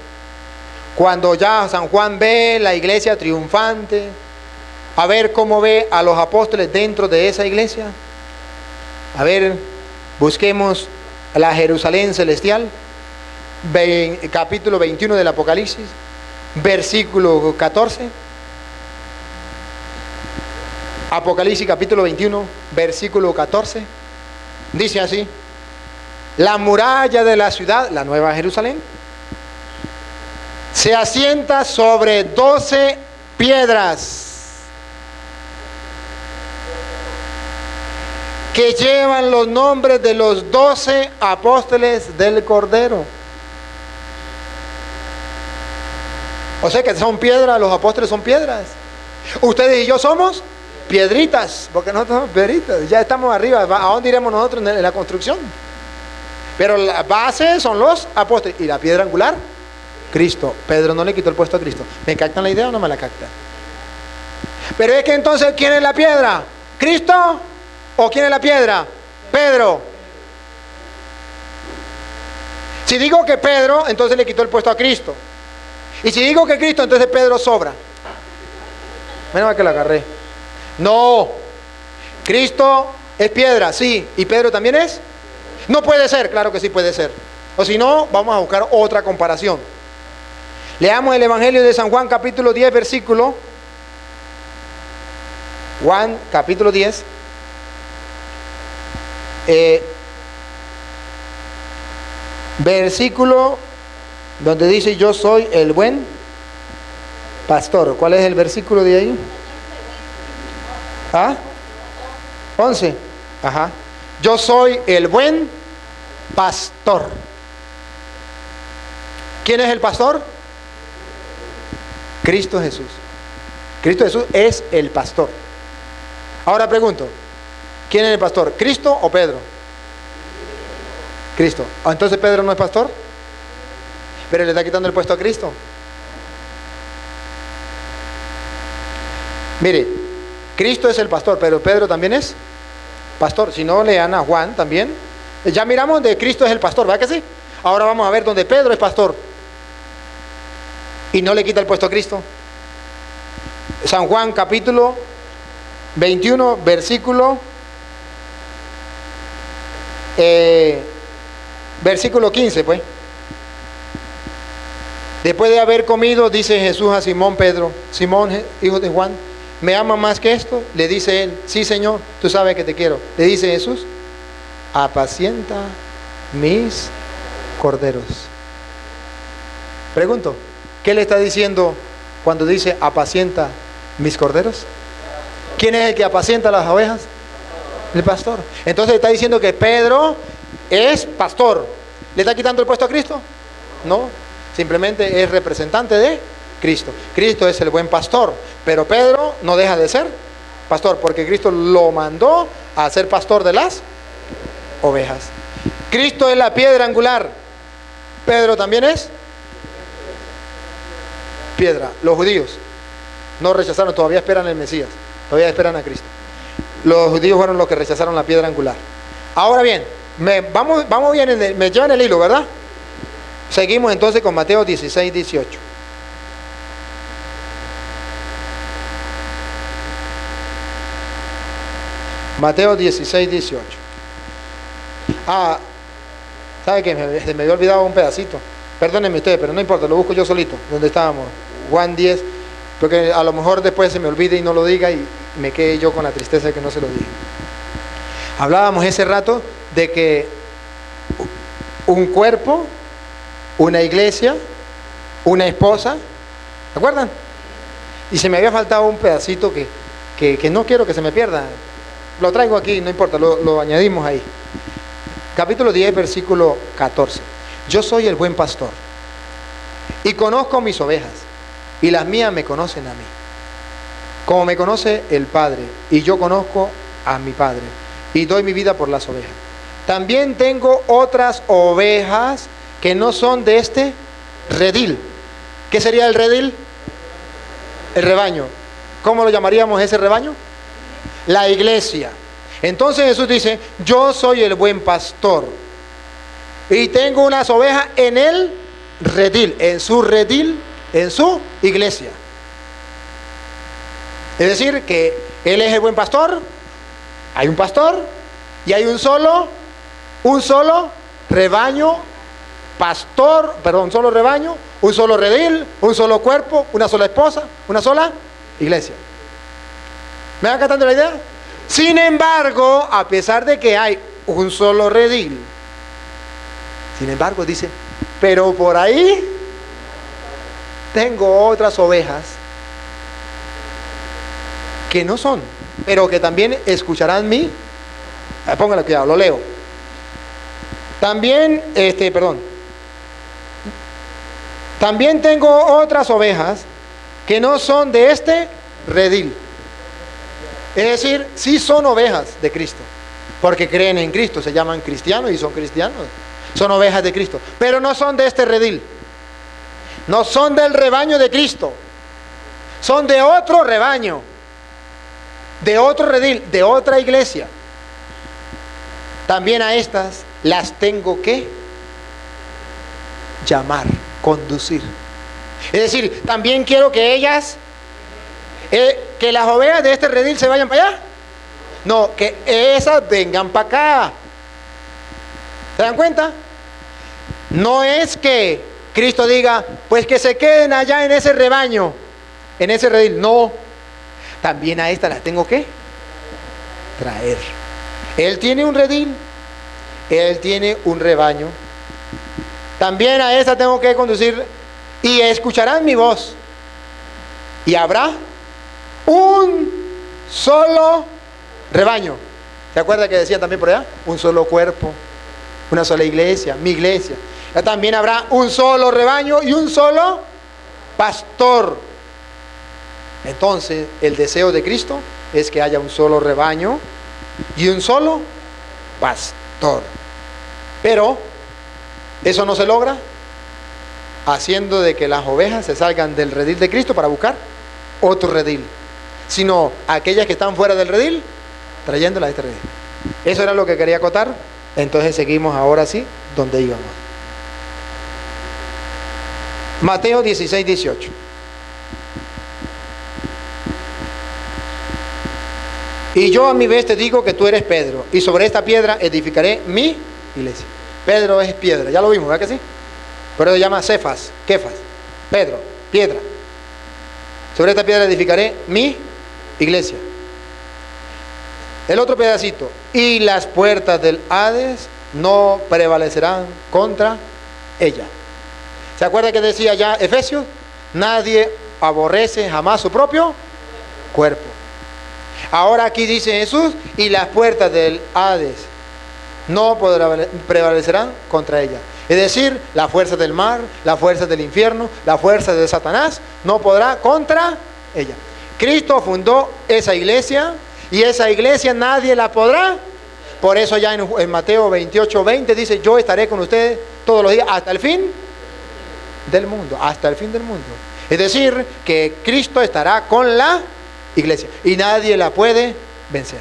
cuando ya San Juan ve la iglesia triunfante, a ver cómo ve a los apóstoles dentro de esa iglesia. A ver, busquemos la Jerusalén celestial, capítulo 21 del Apocalipsis, versículo 14. Apocalipsis capítulo 21, versículo 14. Dice así: la muralla de la ciudad, la nueva Jerusalén, se asienta sobre 12 piedras que llevan los nombres de los 12 apóstoles del Cordero. O sea que son piedras, los apóstoles son piedras. Ustedes y yo somos piedritas, porque nosotros somos piedritas, ya estamos arriba. ¿A dónde iremos nosotros en la construcción? Pero la base son los apóstoles. ¿Y la piedra angular? Cristo. Pedro no le quitó el puesto a Cristo. ¿Me captan la idea o no me la captan? Pero es que entonces, ¿quién es la piedra? ¿Cristo? ¿O quién es la piedra? Pedro. Si digo que Pedro, entonces le quitó el puesto a Cristo. Y si digo que Cristo, entonces Pedro sobra. Menos mal que la agarré. No. Cristo es piedra, sí. ¿Y Pedro también es? No puede ser. Claro que sí puede ser. O si no, vamos a buscar otra comparación. Leamos el Evangelio de San Juan, capítulo 10, versículo. Juan, capítulo 10. Versículo donde dice: yo soy el buen pastor. ¿Cuál es el versículo de ahí? 11. Yo soy el buen pastor. ¿Quién es el pastor? Cristo Jesús. Cristo Jesús es el pastor. Ahora pregunto, ¿quién es el pastor? ¿Cristo o Pedro? Cristo. Entonces Pedro no es pastor, pero le está quitando el puesto a Cristo. Mire, Cristo es el pastor, pero Pedro también es pastor. Si no, lean a Juan también. Ya miramos donde Cristo es el pastor, ¿verdad que sí? Ahora vamos a ver donde Pedro es pastor y no le quita el puesto a Cristo. San Juan capítulo 21, versículo 15, pues. Después de haber comido, dice Jesús a Simón Pedro: Simón, hijo de Juan, ¿me ama más que esto? Le dice él: sí, Señor, tú sabes que te quiero. Le dice Jesús: apacienta mis corderos. Pregunto, ¿qué le está diciendo cuando dice apacienta mis corderos? ¿Quién es el que apacienta las ovejas? El pastor. Entonces está diciendo que Pedro es pastor. ¿Le está quitando el puesto a Cristo? No, simplemente es representante de Cristo. Cristo es el buen pastor, pero Pedro no deja de ser pastor, porque Cristo lo mandó a ser pastor de las ovejas. Cristo es la piedra angular. Pedro también es piedra. Los judíos no rechazaron, todavía esperan el Mesías, todavía esperan a Cristo. Los judíos fueron los que rechazaron la piedra angular. Ahora bien, vamos bien, me llevan el hilo, ¿verdad? Seguimos entonces con Mateo 16, 18. Mateo 16, 18. ¿Sabe qué? Se me había olvidado un pedacito. Perdónenme ustedes, pero no importa, lo busco yo solito. ¿Dónde estábamos? Juan 10. Porque a lo mejor después se me olvide y no lo diga y me quede yo con la tristeza de que no se lo dije. Hablábamos ese rato de que un cuerpo, una iglesia, una esposa, ¿se acuerdan? Y se me había faltado un pedacito que no quiero que se me pierda. Lo traigo aquí, no importa, lo añadimos ahí. Capítulo 10, versículo 14. Yo soy el buen pastor y conozco mis ovejas, y las mías me conocen a mí, como me conoce el Padre, y yo conozco a mi Padre, y doy mi vida por las ovejas. También tengo otras ovejas que no son de este redil. ¿Qué sería el redil? El rebaño. ¿Cómo lo llamaríamos ese rebaño? La iglesia. Entonces Jesús dice: yo soy el buen pastor y tengo unas ovejas en el redil, en su iglesia. Es decir, que Él es el buen pastor, hay un pastor y hay un solo rebaño, un solo rebaño, un solo redil, un solo cuerpo, una sola esposa, una sola iglesia. ¿Me va captando la idea? Sin embargo, a pesar de que hay un solo redil, sin embargo dice, pero por ahí tengo otras ovejas que no son, pero que también escucharán mi. Póngale cuidado, lo leo. También tengo otras ovejas que no son de este redil. Es decir, sí son ovejas de Cristo, porque creen en Cristo, se llaman cristianos y son cristianos. Son ovejas de Cristo, pero no son de este redil. No son del rebaño de Cristo. Son de otro rebaño, de otro redil, de otra iglesia. También a estas las tengo que llamar, conducir. Es decir, también quiero que ellas, que las ovejas de este redil se vayan para allá. No, que esas vengan para acá. ¿Se dan cuenta? No es que Cristo diga, pues que se queden allá en ese rebaño, en ese redil. No, también a estas las tengo que traer. Él tiene un redil, Él tiene un rebaño. También a estas tengo que conducir, y escucharán mi voz, y habrá un solo rebaño. ¿Se acuerda que decían también por allá? Un solo cuerpo, una sola iglesia, mi iglesia. También habrá un solo rebaño y un solo pastor. Entonces, el deseo de Cristo es que haya un solo rebaño y un solo pastor. Pero eso no se logra haciendo de que las ovejas se salgan del redil de Cristo para buscar otro redil, sino aquellas que están fuera del redil, trayéndolas a este redil. Eso era lo que quería acotar. Entonces seguimos ahora sí donde íbamos. Mateo 16, 18. Y yo a mi vez te digo que tú eres Pedro, y sobre esta piedra edificaré mi iglesia. Pedro es piedra, ya lo vimos, ¿verdad que sí? Por eso se llama Cefas, Kefas, Pedro, piedra. Sobre esta piedra edificaré mi iglesia. El otro pedacito. Y las puertas del Hades no prevalecerán contra ella. ¿Se acuerda que decía ya Efesios? Nadie aborrece jamás su propio cuerpo. Ahora aquí dice Jesús, y las puertas del Hades no prevalecerán contra ella. Es decir, la fuerza del mar, la fuerza del infierno, la fuerza de Satanás no podrá contra ella. Cristo fundó esa iglesia y esa iglesia nadie la podrá. Por eso ya en Mateo 28, 20 dice, yo estaré con ustedes todos los días hasta el fin del mundo, hasta el fin del mundo. Es decir, que Cristo estará con la iglesia y nadie la puede vencer.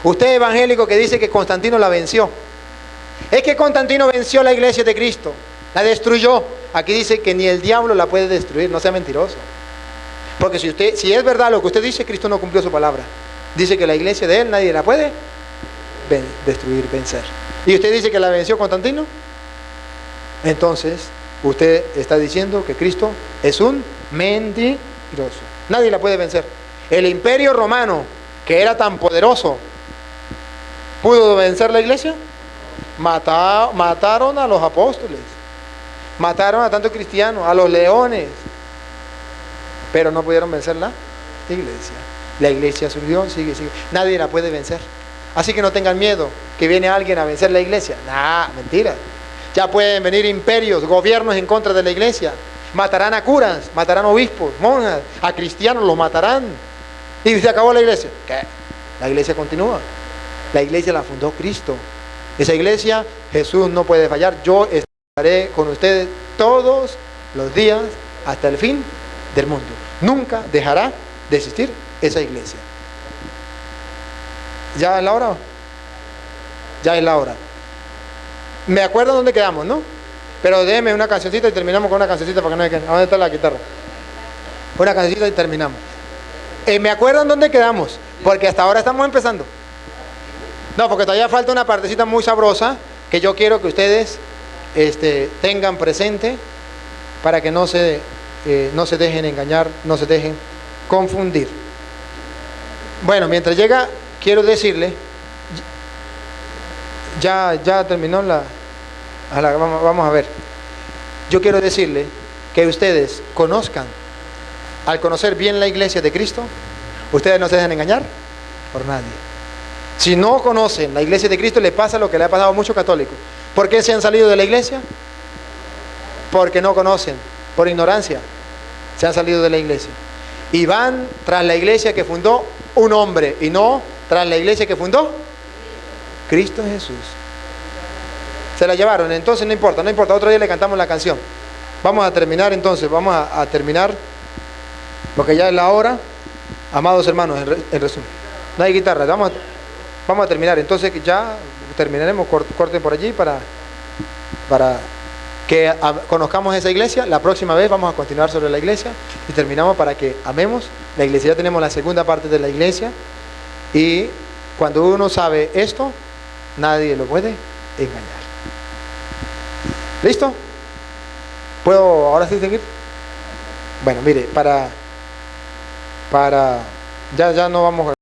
Usted evangélico que dice que Constantino la venció, es que Constantino venció la iglesia de Cristo, la destruyó. Aquí dice que ni el diablo la puede destruir, no sea mentiroso. Porque si es verdad lo que usted dice, Cristo no cumplió su palabra. Dice que la iglesia de él nadie la puede destruir, vencer. Y usted dice que la venció Constantino. Entonces usted está diciendo que Cristo es un mentiroso. Nadie la puede vencer. El imperio romano, que era tan poderoso, ¿pudo vencer la iglesia? Mataron a los apóstoles, mataron a tantos cristianos, a los leones, pero no pudieron vencer la iglesia. La iglesia surgió, sigue. Nadie la puede vencer. Así que no tengan miedo que viene alguien a vencer la iglesia. Nah, mentira. Ya pueden venir imperios, gobiernos en contra de la iglesia. Matarán a curas, matarán a obispos, monjas, a cristianos los matarán. Y se acabó la iglesia. ¿Qué? La iglesia continúa. La iglesia la fundó Cristo. Esa iglesia, Jesús no puede fallar. Yo estaré con ustedes todos los días hasta el fin del mundo. Nunca dejará de existir esa iglesia. ¿Ya es la hora? Ya es la hora. Me acuerdo dónde quedamos, ¿no? Pero déjeme una cancioncita y terminamos con una cancioncita para que no hay que... ¿Dónde está la guitarra? Una cancioncita y terminamos. Me acuerdo en dónde quedamos, porque hasta ahora estamos empezando. No, porque todavía falta una partecita muy sabrosa que yo quiero que ustedes tengan presente para que no se dejen engañar, no se dejen confundir. Bueno, mientras llega, quiero decirle, ya terminó vamos a ver. Yo quiero decirle que ustedes conozcan, al conocer bien la iglesia de Cristo, ustedes no se dejen engañar por nadie. Si no conocen la iglesia de Cristo, le pasa lo que le ha pasado a muchos católicos. ¿Por qué se han salido de la iglesia? Porque no conocen, por ignorancia, se han salido de la iglesia. Y van tras la iglesia que fundó un hombre, y no tras la iglesia que fundó Cristo Jesús. Se la llevaron, entonces no importa, otro día le cantamos la canción. Vamos a terminar entonces, porque ya es la hora, amados hermanos, en resumen. No hay guitarra, vamos a terminar, entonces ya terminaremos, corten por allí para que conozcamos esa iglesia. La próxima vez vamos a continuar sobre la iglesia y terminamos para que amemos la iglesia. Ya tenemos la segunda parte de la iglesia y cuando uno sabe esto, nadie lo puede engañar. ¿Listo? ¿Puedo ahora sí seguir? Bueno, mire, ya no vamos a